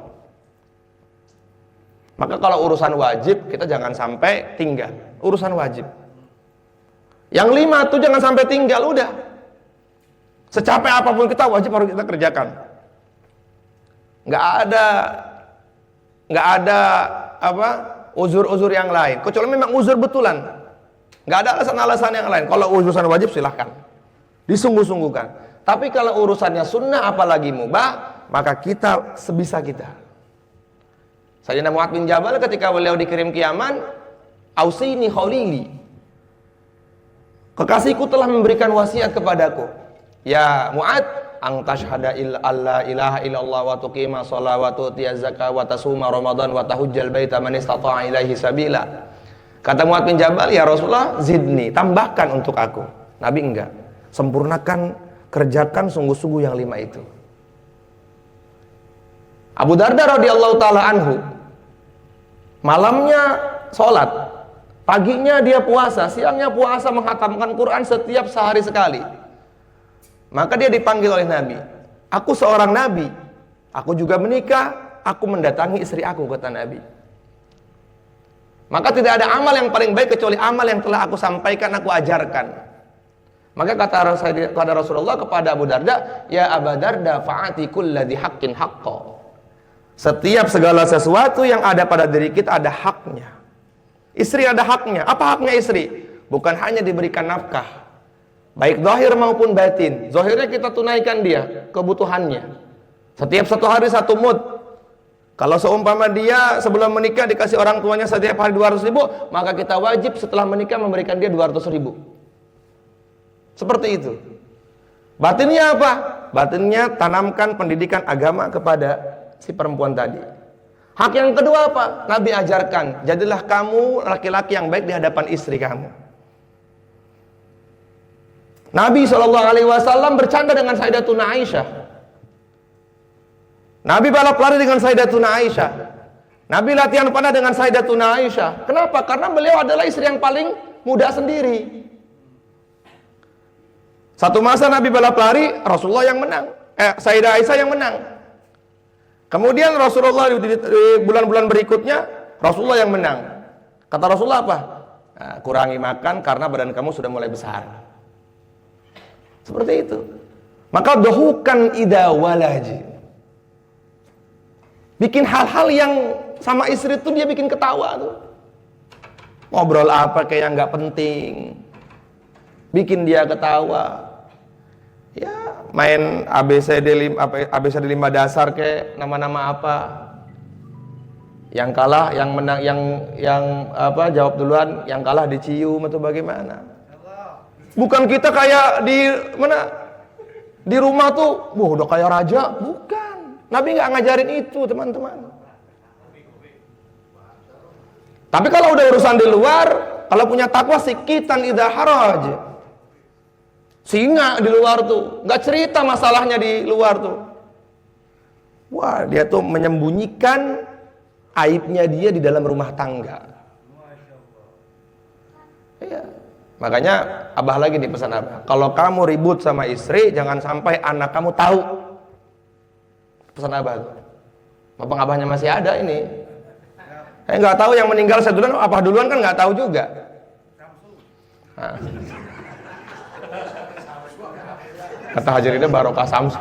Maka kalau urusan wajib kita jangan sampai tinggal. Urusan wajib. Yang 5 tuh jangan sampai tinggal udah. Secapek apapun kita wajib harus kita kerjakan. Nggak ada uzur-uzur yang lain, kecuali memang uzur betulan. Nggak ada alasan-alasan yang lain. Kalau urusan wajib silahkan disungguh-sungguhkan. Tapi kalau urusannya sunnah apalagi mubah, maka kita sebisa kita. Sayyidina Mu'adz bin Jabal ketika beliau dikirim ke Yaman, ausini khalili, kekasihku telah memberikan wasiat kepadaku, ya Mu'adz, ang tashhada alla ilaha illallah wa tuqima shalah wa tu'tiya zakah wa tasuma ramadan wa tahujjal baita man istata'a ilaihi sabila. Kata Mu'adz bin Jabal, ya Rasulullah, zidni, tambahkan untuk aku. Nabi enggak. Sempurnakan, kerjakan sungguh-sungguh yang 5 itu. Abu Darda radhiyallahu taala anhu, malamnya sholat, paginya dia puasa, siangnya puasa menghatamkan Quran setiap sehari sekali. Maka dia dipanggil oleh Nabi. Aku seorang Nabi. Aku juga menikah. Aku mendatangi istri aku, kata Nabi. Maka tidak ada amal yang paling baik kecuali amal yang telah aku sampaikan, aku ajarkan. Maka kata Rasulullah kepada Abu Darda, ya Abu Darda fa'ati kulladhi haqqin haqqa. Setiap segala sesuatu yang ada pada diri kita ada haknya. Istri ada haknya. Apa haknya istri? Bukan hanya diberikan nafkah, baik zahir maupun batin. Zahirnya kita tunaikan dia kebutuhannya. Setiap 1 hari 1 mud. Kalau seumpama dia sebelum menikah dikasih orang tuanya setiap hari 200.000, maka kita wajib setelah menikah memberikan dia 200.000. Seperti itu. Batinnya apa? Batinnya tanamkan pendidikan agama kepada si perempuan tadi. Hak yang kedua apa? Nabi ajarkan, jadilah kamu laki-laki yang baik di hadapan istri kamu. Nabi SAW bercanda dengan Sayyidatuna Aisyah. Nabi balap lari dengan Sayyidatuna Aisyah. Nabi latihan panah dengan Sayyidatuna Aisyah. Kenapa? Karena beliau adalah istri yang paling muda sendiri. Satu masa Nabi balap lari, Rasulullah yang menang. Sayyidah Aisyah yang menang. Kemudian Rasulullah di bulan-bulan berikutnya, Rasulullah yang menang. Kata Rasulullah apa? Nah, kurangi makan karena badan kamu sudah mulai besar. Seperti itu. Maka dohukan ida walaji. Bikin hal-hal yang sama istri itu dia bikin ketawa tuh. Ngobrol apa kayak yang nggak penting, bikin dia ketawa. Ya main ABCD 5 dasar kayak nama-nama apa. Yang kalah, yang menang, yang jawab duluan, yang kalah dicium atau bagaimana? Bukan kita kayak di mana? Di rumah tuh, wah udah kayak raja. Bukan. Nabi nggak ngajarin itu, teman-teman. Tapi kalau udah urusan di luar, kalau punya takwa sikitan idza haraj. Singa di luar tuh, nggak cerita masalahnya di luar tuh. Wah, dia tuh menyembunyikan aibnya dia di dalam rumah tangga. Iya. Makanya Abah lagi nih pesan Abah, kalau kamu ribut sama istri, jangan sampai anak kamu tahu. Pesan Abah tuh. Bapak Abahnya masih ada ini. Nggak tahu yang meninggal saya duluan, apa duluan kan nggak tahu juga. Nah. Kata Hajar ini barokah Samsu.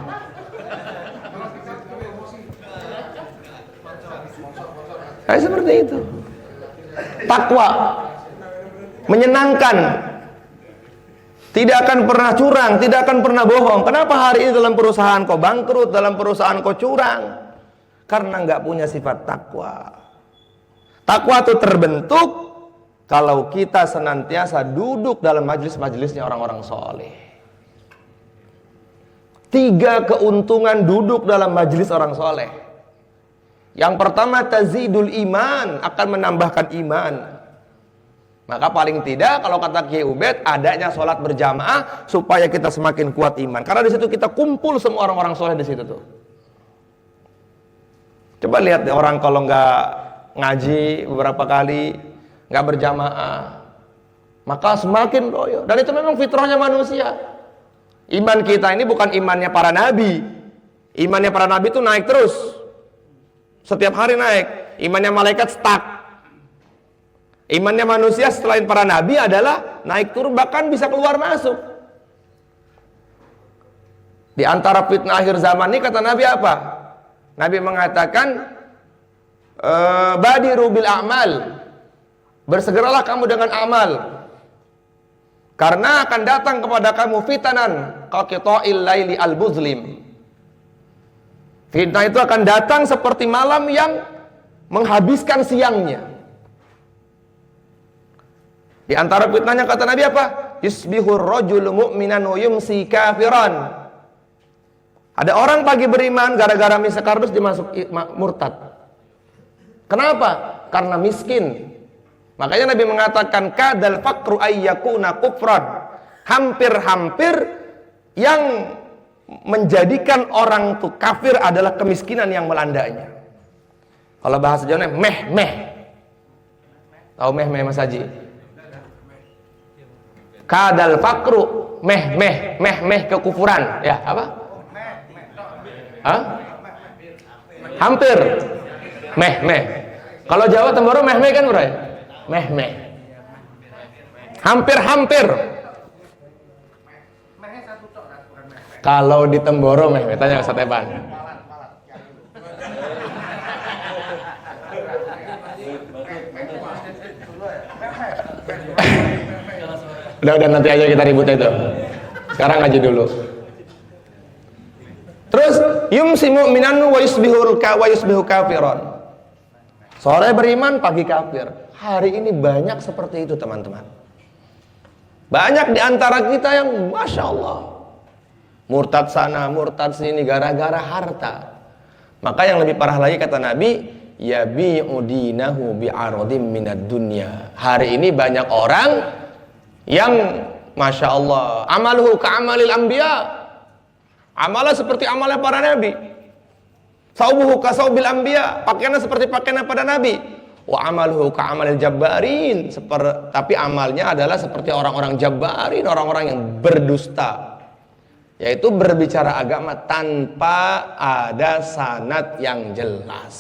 Nah, seperti itu. Takwa, menyenangkan, tidak akan pernah curang, tidak akan pernah bohong. Kenapa hari ini dalam perusahaan kau bangkrut, dalam perusahaan kau curang? Karena nggak punya sifat takwa. Takwa itu terbentuk kalau kita senantiasa duduk dalam majelis-majelisnya orang-orang soleh. 3 keuntungan duduk dalam majelis orang soleh. Yang pertama, tazidul iman, akan menambahkan iman. Maka paling tidak kalau kata Kiai Ubed, adanya sholat berjamaah supaya kita semakin kuat iman. Karena di situ kita kumpul semua orang-orang soleh di situ tuh. Coba lihat orang kalau nggak ngaji beberapa kali, nggak berjamaah, maka semakin loyo. Dan itu memang fitrahnya manusia. Iman kita ini bukan imannya para nabi. Imannya para nabi itu naik terus, setiap hari naik. Imannya malaikat stuck. Imannya manusia selain para nabi adalah naik turun, bahkan bisa keluar masuk. Di antara fitnah akhir zaman ini kata Nabi apa? Nabi mengatakan, badiru bil a'mal, bersegeralah kamu dengan amal, karena akan datang kepada kamu fitanan qaqita'il laili al-muzlim. Fitnah itu akan datang seperti malam yang menghabiskan siangnya. Di antara fitnahnya kata Nabi apa? Yusbihur rajulu mu'minan wa yumsi kafiran. Ada orang pagi beriman, gara-gara misa kardus dimasuk murtad. Kenapa? Karena miskin. Makanya Nabi mengatakan kadal faqru ayyakuna kufran. Hampir-hampir yang menjadikan orang itu kafir adalah kemiskinan yang melandanya. Kalau bahasa Jawanya meh-meh. Tahu meh-meh Mas Haji? Kadal faqru meh-meh kekufuran. Ya, apa? Hah? Hampir. Meh-meh. Kalau Jawa Temboro meh-meh kan, Bro? Meh-meh. Hampir-hampir. Kalau di Temboro meh-meh, tanya ke Satepan. Udah nanti aja kita ribut itu. Sekarang ngaji dulu. Terus yumsi mu'minan wa yusbihu kafiran. Sore beriman, pagi kafir. Hari ini banyak seperti itu, teman-teman. Banyak di antara kita yang Masya Allah, murtad sana, murtad sini, gara-gara harta. Maka yang lebih parah lagi kata Nabi, yabi'u dinahu bi'aradim minad dunya. Hari ini banyak orang yang Masya Allah, amaluhu ka'amalil anbiya, amalnya seperti amalnya para nabi. Saubuhu ka saubil anbiya, pakaiannya seperti pakaian pada nabi. Wa amaluhu ka amalil jabbarin, tapi amalnya adalah seperti orang-orang jabbarin, orang-orang yang berdusta, yaitu berbicara agama tanpa ada sanad yang jelas.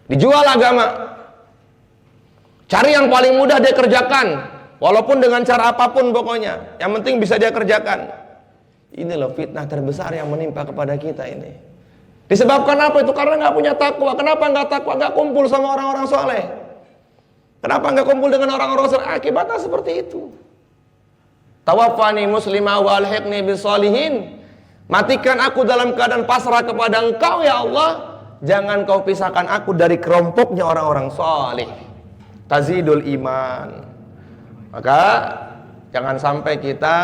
Dijual agama, cari yang paling mudah dia kerjakan, walaupun dengan cara apapun pokoknya, yang penting bisa dia kerjakan. Ini loh fitnah terbesar yang menimpa kepada kita ini. Disebabkan apa itu? Karena nggak punya takwa. Kenapa nggak takwa? Nggak kumpul sama orang-orang soleh. Kenapa nggak kumpul dengan orang-orang soleh? Akibatnya seperti itu. Tawaffani muslimah wa alhiqni bisolihin. Matikan aku dalam keadaan pasrah kepada Engkau ya Allah. Jangan kau pisahkan aku dari kelompoknya orang-orang soleh. Tazidul iman. Maka jangan sampai kita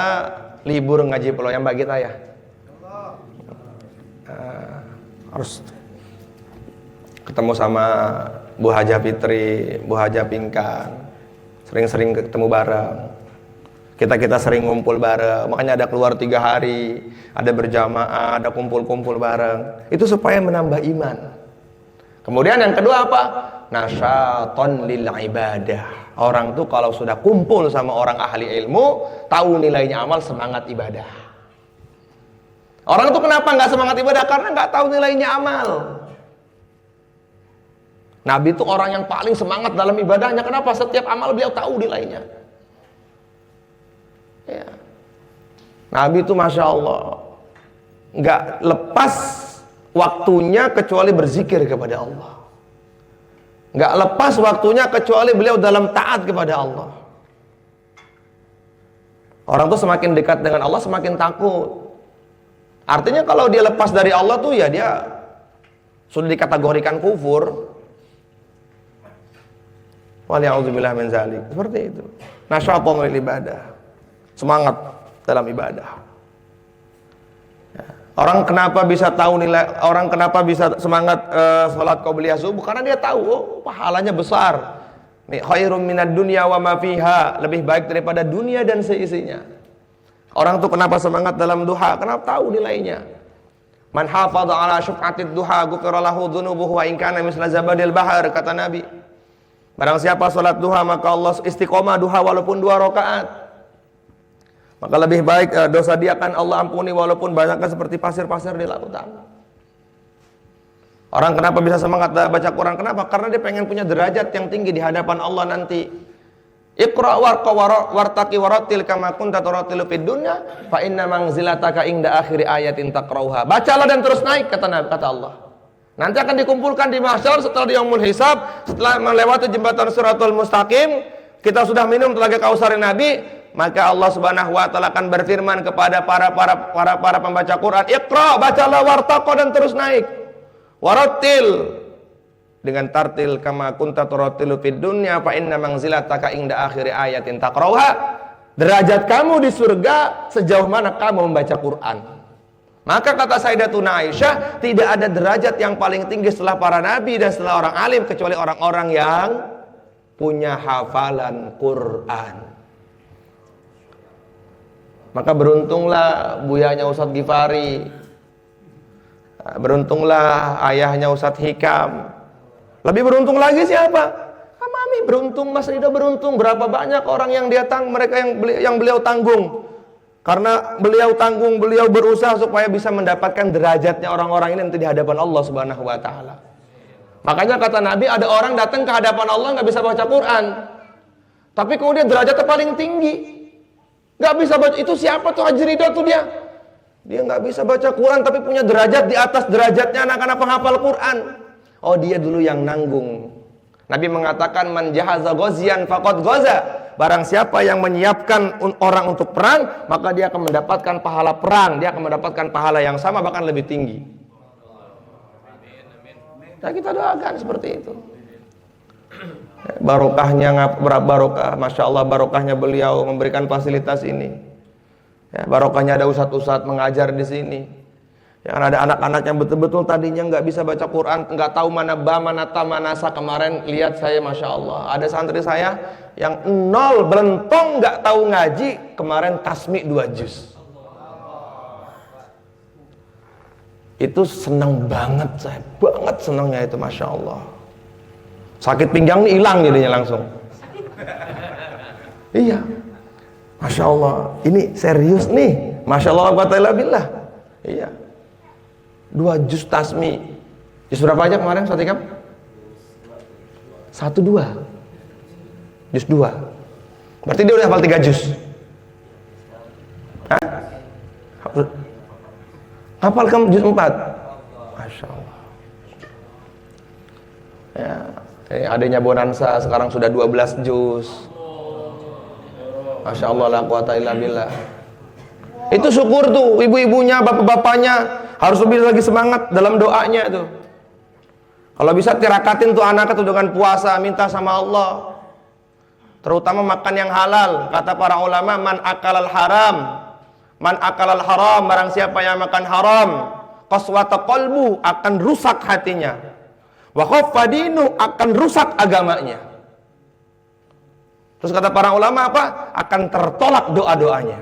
libur ngaji pulau yang bagi kita ya. Harus ketemu sama Bu Haja Fitri, Bu Haja Pingkan, sering-sering ketemu bareng. Kita sering ngumpul bareng, makanya ada keluar 3 hari, ada berjamaah, ada kumpul-kumpul bareng. Itu supaya menambah iman. Kemudian yang kedua apa? Nasyaton lil ibadah. Orang tuh kalau sudah kumpul sama orang ahli ilmu, tahu nilainya amal, semangat ibadah. Orang itu kenapa nggak semangat ibadah? Karena nggak tahu nilainya amal. Nabi itu orang yang paling semangat dalam ibadahnya. Kenapa? Setiap amal beliau tahu nilainya. Ya. Nabi itu Masya Allah nggak lepas waktunya kecuali berzikir kepada Allah. Nggak lepas waktunya kecuali beliau dalam taat kepada Allah. Orang tuh semakin dekat dengan Allah semakin takut. Artinya kalau dia lepas dari Allah tuh ya dia sudah dikategorikan kufur. Waliyahudzubillah min zalik. Seperti itu. Nasyatun lil ibadah. Semangat dalam ibadah. Ya. Orang kenapa bisa tahu nilai, orang kenapa bisa semangat salat qabliyah subuh? Karena dia tahu pahalanya besar. Khairum minad dunya wa ma fiha, lebih baik daripada dunia dan seisinya. Orang tuh kenapa semangat dalam duha? Kenapa tahu nilainya? Man hafadha ala syuf'atid duha ghufira lahu dzunubuhu wa in kana misla zabadil bahar, kata Nabi. Barang siapa salat duha maka Allah istiqomah duha walaupun 2 rakaat. Maka lebih baik dosa dia akan Allah ampuni walaupun banyaknya seperti pasir-pasir di lautan. Orang kenapa bisa semangat baca Quran? Kenapa? Karena dia pengen punya derajat yang tinggi di hadapan Allah nanti. Iqra wartaqi warattil kama kunta turattilu fid dunya fa inna manzilataka inda akhiri ayatin taqrauha. Bacalah dan terus naik, kata Allah. Nanti akan dikumpulkan di mahsyar setelah di yaumul hisab, setelah melewati jembatan Siratul Mustaqim, kita sudah minum telaga kausar Nabi, maka Allah Subhanahu wa taala akan berfirman kepada para pembaca Quran, Iqra, bacalah, wartaqa, dan terus naik. Warattil, dengan tartil kama kunta turattilu fid dunya fa inna manzilataka inda akhiri ayatin taqrauha. Derajat kamu di surga sejauh mana kamu membaca Quran. Maka kata Sayyidatuna Aisyah, tidak ada derajat yang paling tinggi setelah para nabi dan setelah orang alim kecuali orang-orang yang punya hafalan Quran. Maka beruntunglah buyahnya Ustadz Gifari, beruntunglah ayahnya Ustadz Hikam. Lebih beruntung lagi siapa? Mami beruntung, Mas Ridho beruntung. Berapa banyak orang yang mereka yang beliau tanggung. Karena beliau tanggung, beliau berusaha supaya bisa mendapatkan derajatnya orang-orang ini nanti di hadapan Allah Subhanahu wa taala. Makanya kata Nabi, ada orang datang ke hadapan Allah nggak bisa baca Quran. Tapi kemudian derajatnya paling tinggi. Nggak bisa baca, itu siapa tuh Haji Ridho tuh dia? Dia nggak bisa baca Quran tapi punya derajat di atas derajatnya anak-anak penghafal Quran. Oh, dia dulu yang nanggung. Nabi mengatakan man jahaza ghazian faqad ghaza. Barang siapa yang menyiapkan orang untuk perang, maka dia akan mendapatkan pahala perang, dia akan mendapatkan pahala yang sama bahkan lebih tinggi. Nah, kita doakan seperti itu. Barokahnya barokah, Masya Allah, barokahnya beliau memberikan fasilitas ini. Ya, barokahnya ada ustadz-ustadz mengajar di sini. Yang ada anak-anak yang betul-betul tadinya nggak bisa baca Quran, nggak tahu mana ba, mana ta, mana sa. Kemarin lihat saya, Masya Allah, ada santri saya yang 0 belentong nggak tahu ngaji, kemarin tasmi 2 juz. Itu senang banget, saya banget senangnya itu, Masya Allah. Sakit pinggang nih hilang jadinya langsung. Iya, Masya Allah, ini serius nih, Masya Allah, billah. Iya, 2 juz tasmi. Juz berapa aja kemarin Ustaz Ikam? 1, 2 juz 2. Berarti dia udah hafal 3 juz. Hah? Hafal kamu juz 4. Masya Allah. Ya, adanya Bonansa sekarang sudah 12 juz. Masya Allah, la quwata illa billah. Itu syukur tuh, ibu-ibunya, bapak-bapaknya harus lebih lagi semangat dalam doanya tuh. Kalau bisa tirakatin tuh anaknya tuh dengan puasa, minta sama Allah. Terutama makan yang halal. Kata para ulama, man akalal haram, barang siapa yang makan haram, qaswata qalbu, akan rusak hatinya. Wa khaffa dinu, akan rusak agamanya. Terus kata para ulama apa? Akan tertolak doa-doanya.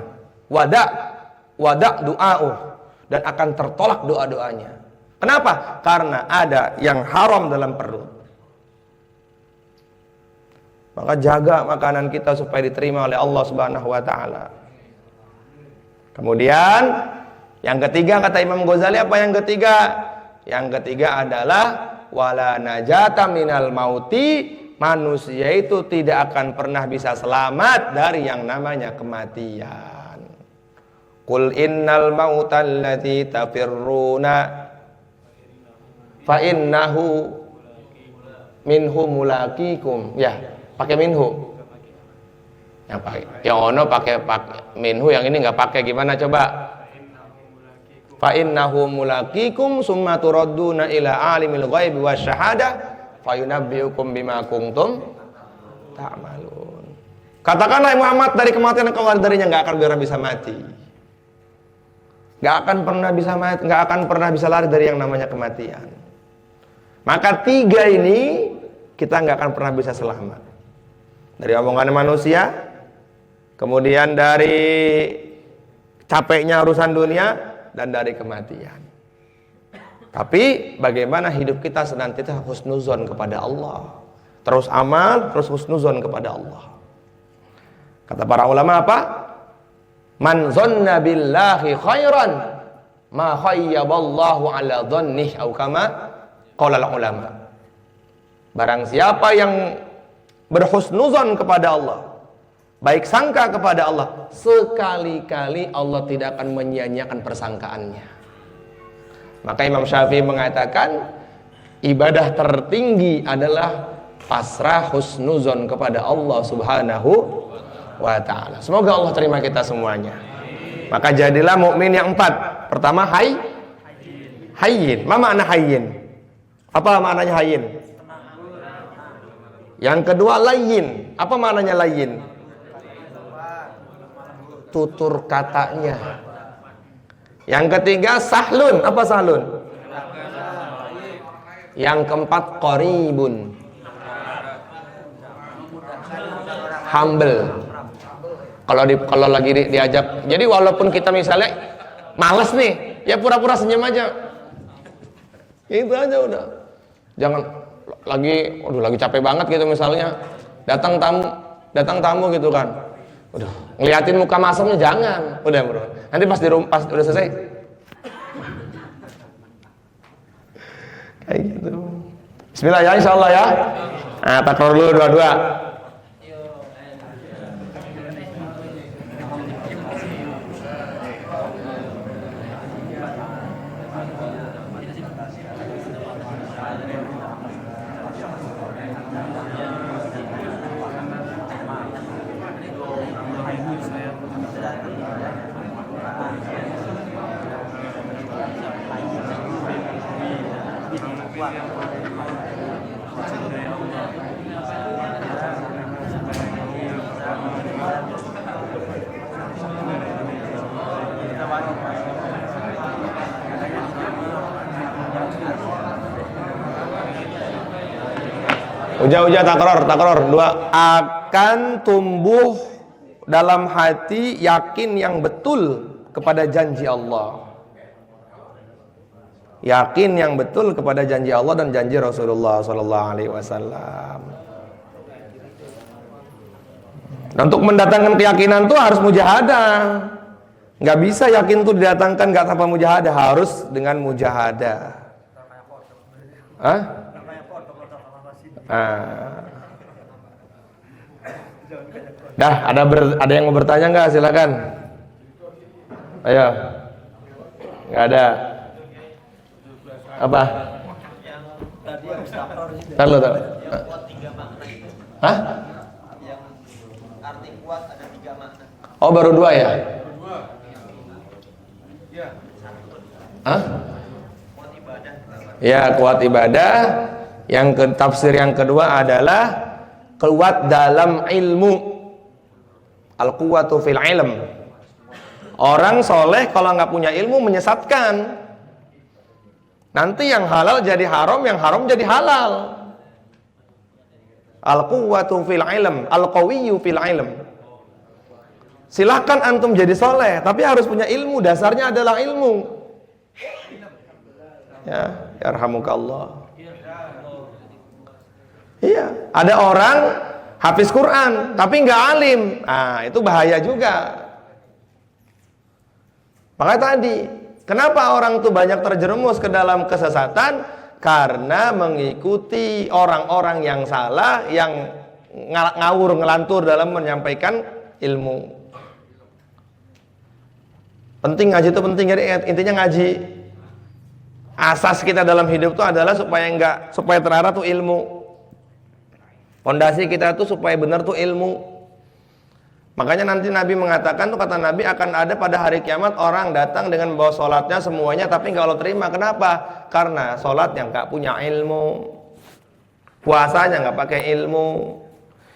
Wada du'a'uh, dan akan tertolak doa-doanya. Kenapa? Karena ada yang haram dalam perut. Maka jaga makanan kita supaya diterima oleh Allah Subhanahu wa taala. Kemudian yang ketiga, kata Imam Ghazali, apa yang ketiga? Yang ketiga adalah wala najata minal mauti, manusia itu tidak akan pernah bisa selamat dari yang namanya kematian. Qul innal mautal ladzii tafirruna fa innahu minhu mulaqikum. Ya, pakai minhu. Yang pakai yang ono pakai minhu, yang ini enggak pakai, gimana coba? Fa innahu mulaqikum summa turadduna ila alimil ghaibi wasyahadah fayunabbiukum bima kuntum ta'malun. Katakanlah Muhammad, dari kematian engkau darinya enggak akan pernah bisa mati. Enggak akan pernah bisa mati, enggak akan pernah bisa lari dari yang namanya kematian. Maka 3 ini kita enggak akan pernah bisa selamat. Dari omongan manusia, kemudian dari capeknya urusan dunia, dan dari kematian. Tapi bagaimana hidup kita senantiasa husnuzon kepada Allah, terus amal, terus husnuzon kepada Allah. Kata para ulama apa? Man zanna billahi khairan ma khayyaballahu ala dhannih, atau kama qala ulama. Barang siapa yang berhusnuzon kepada Allah, baik sangka kepada Allah, sekali-kali Allah tidak akan menyia-nyiakan persangkaannya. Maka Imam Syafi'i mengatakan ibadah tertinggi adalah pasrah husnuzon kepada Allah Subhanahu wa ta'ala. Semoga Allah terima kita semuanya. Maka jadilah mukmin yang 4. Pertama, hayyin. Apa makna hayyin? Apa maknanya hayyin? Yang kedua, layyin. Apa maknanya layyin? Tutur katanya. Yang ketiga, sahlun. Apa sahlun? Yang keempat, qaribun. Humble. Kalau lagi diajak, jadi walaupun kita misalnya malas nih, ya pura-pura senyum aja. Itu aja udah. Jangan lagi capek banget gitu misalnya, datang tamu gitu kan. Udah ngeliatin muka masamnya, jangan. Udah bro. Nanti pas udah selesai. Kayak gitu. Bismillah ya, insyaallah ya. Nah, takror dulu dua-dua. Uja takror 2. Akan tumbuh dalam hati yakin yang betul kepada janji Allah. yakin yang betul kepada janji Allah dan janji Rasulullah sallallahu alaihi wasallam. Dan untuk mendatangkan keyakinan tuh harus mujahadah. Nggak bisa yakin tuh didatangkan nggak tanpa mujahadah, harus dengan mujahadah. Hah? Dah, ada yang mau bertanya nggak? Silakan. Ayo. Nggak ada. Apa? Tahu. Hah? Yang arti kuat ada 3 makna. Oh, baru 2 ya? Hah? Ya, kuat ibadah. Tafsir yang kedua adalah kuat dalam ilmu. Al-quwwatu fil ilm. Orang soleh kalau nggak punya ilmu menyesatkan. Nanti yang halal jadi haram, yang haram jadi halal. Al-quwwatu fil ilm, al-qawiyyu fil ilm. Silahkan antum jadi soleh, tapi harus punya ilmu. Dasarnya adalah ilmu. Ya, yarhamukallah. Iya, ada orang hafiz Quran tapi nggak alim. Nah, itu bahaya juga. Makanya tadi, kenapa orang tuh banyak terjerumus ke dalam kesesatan? Karena mengikuti orang-orang yang salah, yang ngawur ngelantur dalam menyampaikan ilmu. Penting ngaji itu penting, jadi intinya ngaji. Asas kita dalam hidup itu adalah supaya terarah tuh ilmu. Fondasi kita tuh supaya benar tuh ilmu. Makanya nanti Nabi mengatakan tuh, kata Nabi, akan ada pada hari kiamat orang datang dengan bawa sholatnya semuanya tapi nggak Allah terima. Kenapa? Karena sholat yang nggak punya ilmu, puasanya nggak pakai ilmu.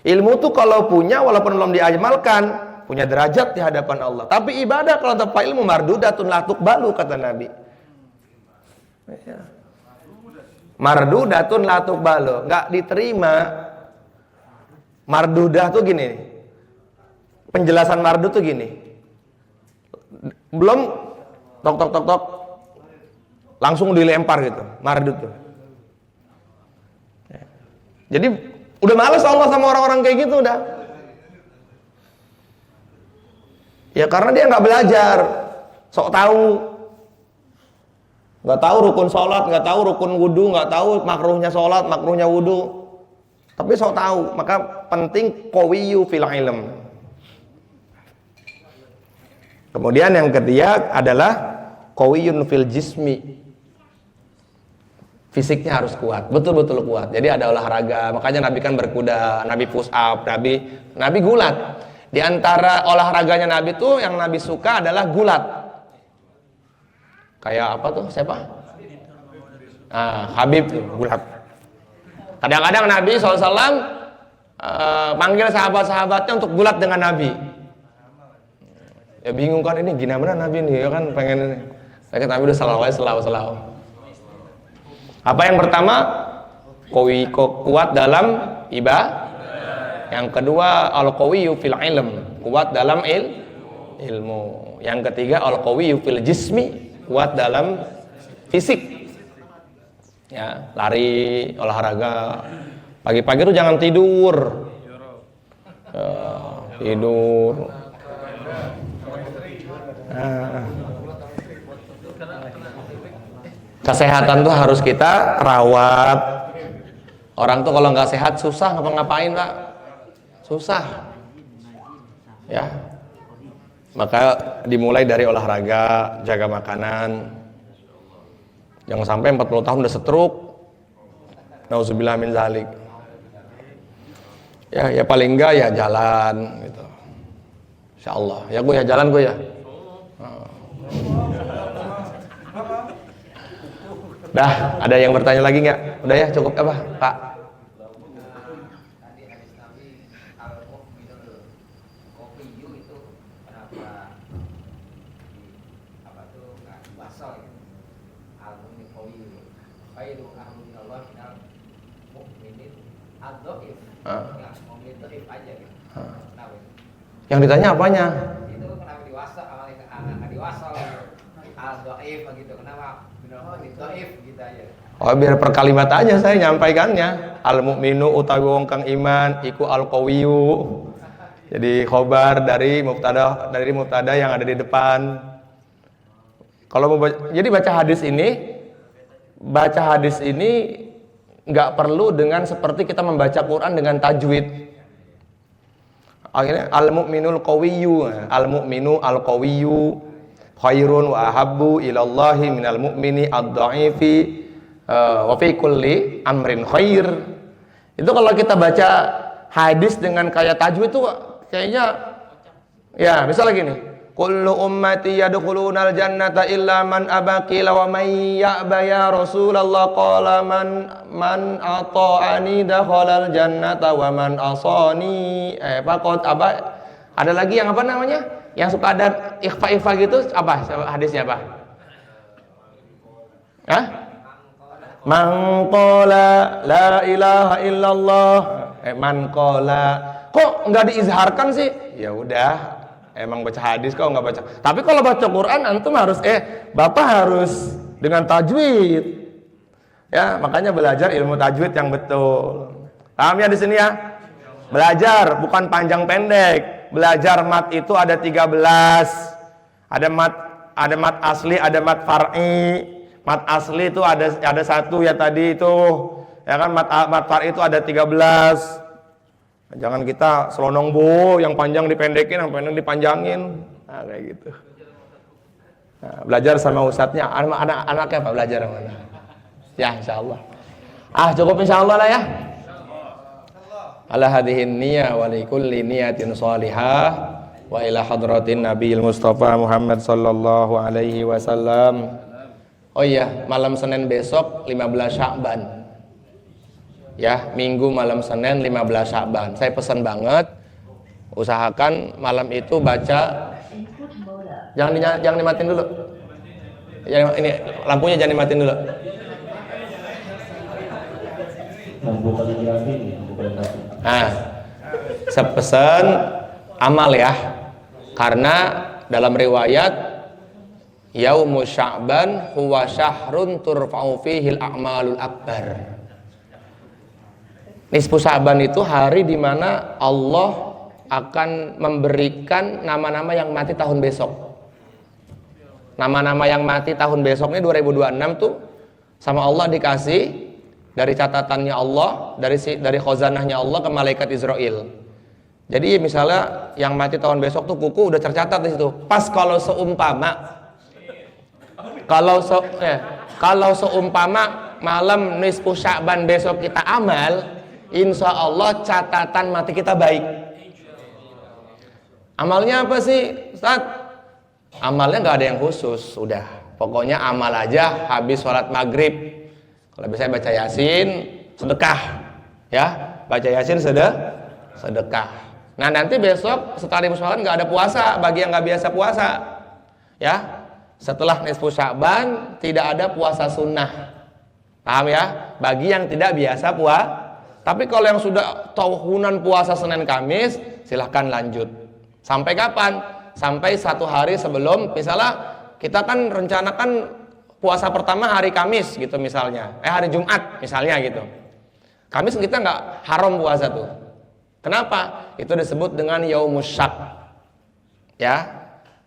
Ilmu tuh kalau punya walaupun belum diamalkan punya derajat di hadapan Allah. Tapi ibadah kalau tanpa ilmu mardudatun la tuqbalu, kata Nabi. Mardudatun la tuqbalu, nggak diterima. Mardudah tuh gini, penjelasan mardu tuh gini, belum tok langsung dilempar gitu, mardu tuh. Jadi udah males Allah sama orang-orang kayak gitu udah. Ya karena dia nggak belajar, sok tahu, nggak tahu rukun sholat, nggak tahu rukun wudu, nggak tahu makruhnya sholat, makruhnya wudu. Tapi sok tahu, maka penting qawiyyu fil ilm. Kemudian yang ketiga adalah qawiyyun fil jismi. Fisiknya harus kuat, betul-betul kuat. Jadi ada olahraga, makanya Nabi kan berkuda, Nabi push up, Nabi gulat. Di antara olahraganya Nabi tuh yang Nabi suka adalah gulat. Kayak apa tuh? Siapa? Habib tuh, gulat. Kadang-kadang Nabi SAW panggil sahabat-sahabatnya untuk gulat dengan Nabi. Ya bingung kan, ini gimana Nabi ini, ya kan pengen ini. Saya Nabi udah selalu. Apa yang pertama? Kuat dalam ibadah. Yang kedua al-qawiyyu fil ilm, kuat dalam ilmu. Yang ketiga al-qawiyyu fil jismi, kuat dalam fisik. Ya, lari, olahraga. Pagi-pagi tuh jangan tidur. Tidur. Kesehatan tuh harus kita rawat. Orang tuh kalau nggak sehat susah ngapa-ngapain, Pak. Susah. Ya. Maka dimulai dari olahraga, jaga makanan. Jangan sampai 40 tahun udah stroke. Nauzubillah min zalik. Ya paling enggak ya jalan gitu. Insyaallah. Ya gue ya jalan gue ya. Dah, ada yang bertanya lagi nggak? Udah ya, cukup apa, Pak? Yang ditanya apanya? Itu kenapa diwasa, awalnya diwasa. Al-Dhaif gitu. Kenapa? Minal Dhaif gitu aja. Oh, biar per kalimat aja saya nyampaikannya. Al mukminu utawi wong kang iman iku al qawiyu. Jadi khobar dari mubtada yang ada di depan. Kalau mau jadi baca hadis ini nggak perlu dengan seperti kita membaca Quran dengan tajwid. Akhirnya al mukminul qawiyyu, al mukminu al qawiyyu khairun wa ahabbu ilallahi minal mukmini ad-dha'ifi wa fi kulli amrin khair. Itu kalau kita baca hadis dengan kayak tajwid itu kayaknya ya misalnya gini, kullu ummati yadkhulunal jannata illa man abaqila wa may ya'ba ya Rasulullah qala man ata'ani dakhalal jannata wa man asani ada lagi yang apa namanya? Yang suka ada ikhfa gitu apa hadisnya apa? Hah? Man qala la ilaha illallah man qala kok nggak diizharkan sih? Ya udah, emang baca hadis kok nggak baca. Tapi kalau baca Quran antum harus Bapak harus dengan tajwid. Ya, makanya belajar ilmu tajwid yang betul. Paham ya di sini ya? Belajar bukan panjang pendek. Belajar mat itu ada 13. Ada mat asli, ada mat far'i. Mat asli itu ada satu ya tadi itu. Ya kan mat far'i itu ada 13. Jangan kita selonong yang panjang dipendekin, yang pendek dipanjangin. Nah, kayak gitu. Nah, belajar sama ustadznya. Anaknya apa belajar sama mana? Ya, insyaallah. Cukup insyaallah lah ya. Ala hadhihin niyah wa likulli niyatin shalihah wa ila hadratin nabiyil mustafa Muhammad sallallahu alaihi wasallam. Oh iya, malam Senin besok 15 Sya'ban. Ya, Minggu malam Senin 15 Sya'ban. Saya pesan banget usahakan malam itu baca. Jangan dimatiin dulu. Ini lampunya jangan dimatiin dulu. Nah, sepesan amal ya. Karena dalam riwayat Yaumu Sya'ban huwa syahrun turfa'u fihil a'malul akbar. Nisfu Sya'ban itu hari di mana Allah akan memberikan nama-nama yang mati tahun besok. Nama-nama yang mati tahun besok ini 2026 tuh sama Allah dikasih dari catatannya Allah, dari khazanahnya Allah ke malaikat Israel. Jadi misalnya yang mati tahun besok tuh kuku udah tercatat di situ. Pas kalau seumpama malam nisfu Sya'ban besok kita amal, insya Allah catatan mati kita baik. Amalnya apa sih Ustaz? Amalnya gak ada yang khusus. Udah, pokoknya amal aja habis sholat maghrib. Kalau bisa baca Yasin, sedekah. Ya, baca Yasin sedekah. Nah nanti besok setelah nisfu Sya'ban gak ada puasa bagi yang gak biasa puasa. Ya, setelah nisfu Sya'ban tidak ada puasa sunnah. Paham ya? Bagi yang tidak biasa puasa. Tapi kalau yang sudah tahunan puasa Senin Kamis, silahkan lanjut. Sampai kapan? Sampai 1 hari sebelum, misalnya kita kan rencanakan puasa pertama hari Kamis gitu misalnya, hari Jumat misalnya gitu. Kamis kita nggak haram puasa tuh. Kenapa? Itu disebut dengan Yaumus Syak. Ya,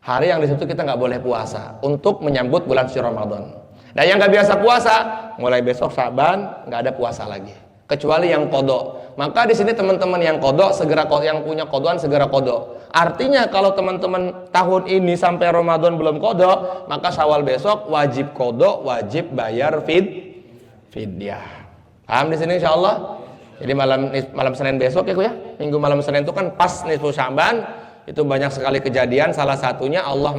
hari yang di situ kita nggak boleh puasa untuk menyambut bulan suci Ramadan. Dan yang nggak biasa puasa, mulai besok Sya'ban nggak ada puasa lagi. Kecuali yang kodok. Maka di sini teman-teman yang kodok yang punya kodokan segera kodok. Artinya kalau teman-teman tahun ini sampai Ramadan belum kodok, maka Syawal besok wajib kodok, wajib bayar fidyah. Paham di sini insyaallah? Jadi malam Senin besok ya ya. Minggu malam Senin itu kan pas nisfu Sya'ban, itu banyak sekali kejadian. Salah satunya Allah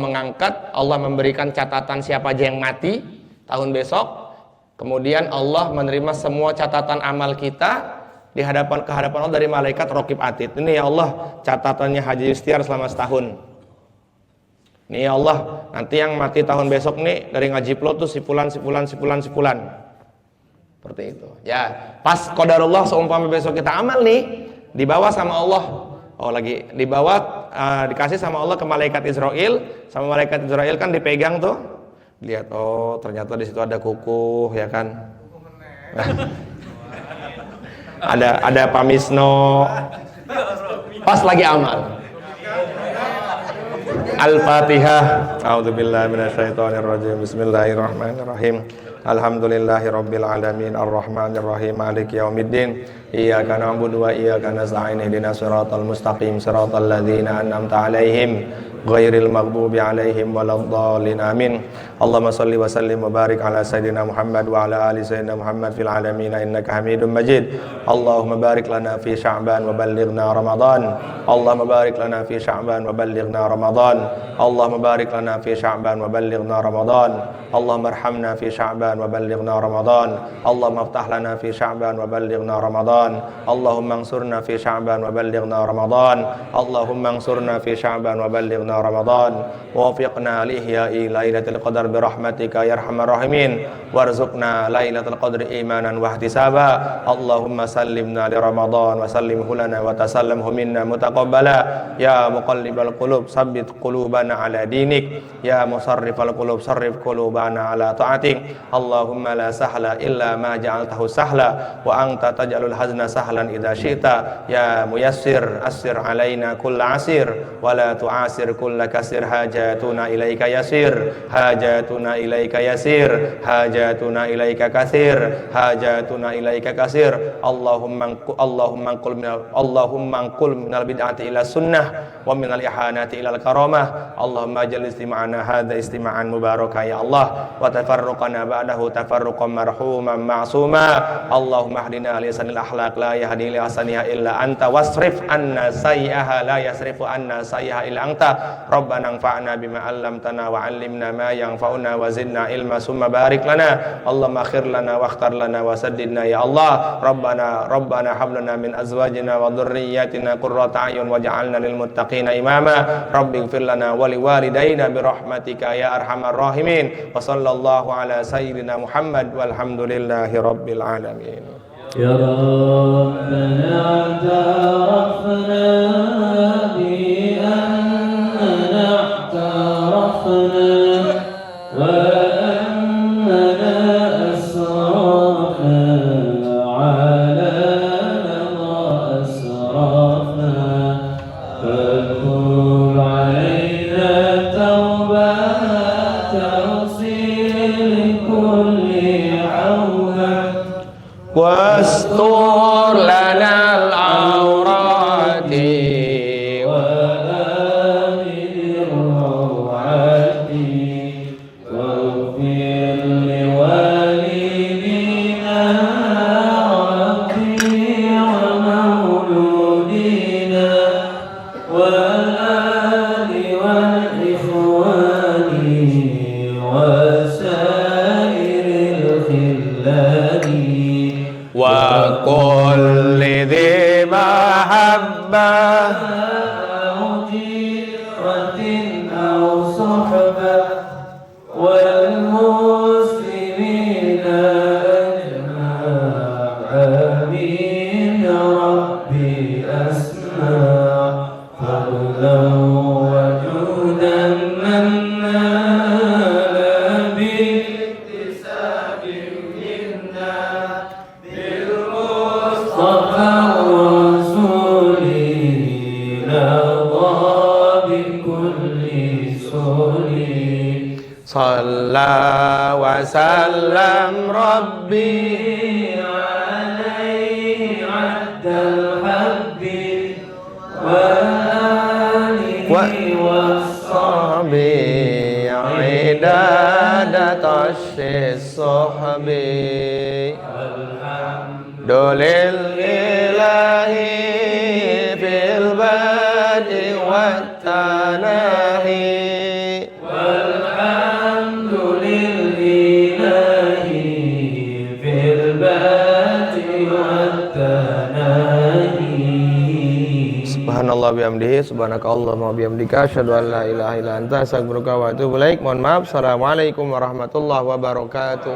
memberikan catatan siapa aja yang mati tahun besok. Kemudian Allah menerima semua catatan amal kita ke hadapan Allah dari malaikat Raqib Atid. Ini ya Allah catatannya Haji Yustiar selama setahun. Ini ya Allah nanti yang mati tahun besok nih dari ngaji plot tuh si fulan. Seperti itu. Ya, pas qadarullah seumpama besok kita amal nih dibawa sama Allah. Dikasih sama Allah ke malaikat Israel. Sama malaikat Israel kan dipegang tuh Lihat, oh ternyata di situ ada kukuh, ya kan? ada Pamisno. Pas lagi amal. Al-Fatihah. A'udzubillahi minasyaitonirrajim. Bismillahirrahmanirrahim. Alhamdulillahirabbil alamin arrahmanirrahim maliki yaumiddin. Iyyaka na'budu wa iyyaka nasta'in ihdinas siratal mustaqim siratal ladzina an'amta 'alaihim ghairil maghdubi 'alaihim waladdallin amin. Allahumma shalli wa sallim wa barik ala sayidina Muhammad wa ala ali sayyidina Muhammad fil alamin innaka Hamidum Majid. Allahumma barik lana fi Sya'ban wa ballighna Ramadan. Allahumma barik lana fi Sya'ban wa ballighna Ramadan. Allahumma barik lana fi Sya'ban wa ballighna Ramadan. Allahumma arhamna fi Sya'ban wa ballighna Ramadan. Allahumma iftah lana fi Sya'ban wa ballighna Ramadan. Allahumma ansurna fi Sya'ban wa ballighna Ramadan. Allahumma ansurna fi Sya'ban wa ballighna Ramadan. Wafiqna lihya'i lailatul qadar birahmatika ya arhamar rahimin. Warzuqna lailatul qadri imanan wa ihtisaba. Allahumma sallimna li Ramadan wa sallimhu lana wa tasallamhu minna mutaqabbala. Ya muqallibal qulub sabbit qulubana ala dinik. Ya musarrifal qulub sarrif qulubana ala ta'atik. Allahumma la sahla illa ma ja'altahu sahla wa anta taj'alul hazna sahlan idza syi'ta. Ya muyassir assir alaina kulla asir wa la tu'asir kulla kasir. Hajatuna ilaika yasir, hajatuna ilaika yasir, hajatuna ilaika kasir, hajatuna ilaika kasir. Allahumma anqul minal bid'ati ila sunnah wa minal ihanati ila al-karamah. Allahumma ajal istima'ana hadza istima'an mubaraka ya Allah wa tafarruqana ba'dahu tafarruqan marhuman ma'suma. Allahumma hdina li sanil akhlaq la yahdi li asaniha illa anta wasrif anna sayyi'aha la yasrifu anna sayyi'aha illa anta. Rabbana anfa'na bima 'allamtana wa 'allimna ma yanfa'una wa zidna ilma summa barik lana. Allahumma akhir lana wa akhtar lana wa saddidna ya Allah. Rabbana hab lana min azwajina wa dhurriyyatina qurrata a'yun waj'alna lil muttaqina imama. Rabbighfir lana wa liwalidayna bi rahmatika ya arhamar rahimin. Wa sallallahu ala sayyidina Muhammad walhamdulillahi rabbil alamin. Ya Rabbana ta'arafna bi annana i'tarafna wa annana asrafna ala ma asrafna fadhkur alayna tawbah tawsil kulli awha Wastur lana al-awrati wa amir rawati wa fir li walidina rabbi wa mauludina wa ali wal ikhwani wa sairil khillani wa kulli dhi mahabbah أو جيرة أو صحبة والمسلمين أجمع آمين ربي أسمع فضلا وجودا منا باكتساب منا بالمصطفى الرسول نرضى بكل سولي Salla wa sallam Rabbi عليه عد الحب وآله Sahbi Idadat ashis sahbi Dolil ilahi Bil badi wa tanahi والحمد لله في البات والتناهي Subhanallah bihamdihi subhanakallahumma bihamdika asyhadu an la ilaha illa anta astaghfiruka wa atubu ilaik. Mohon maaf. Assalamualaikum warahmatullahi wabarakatuh.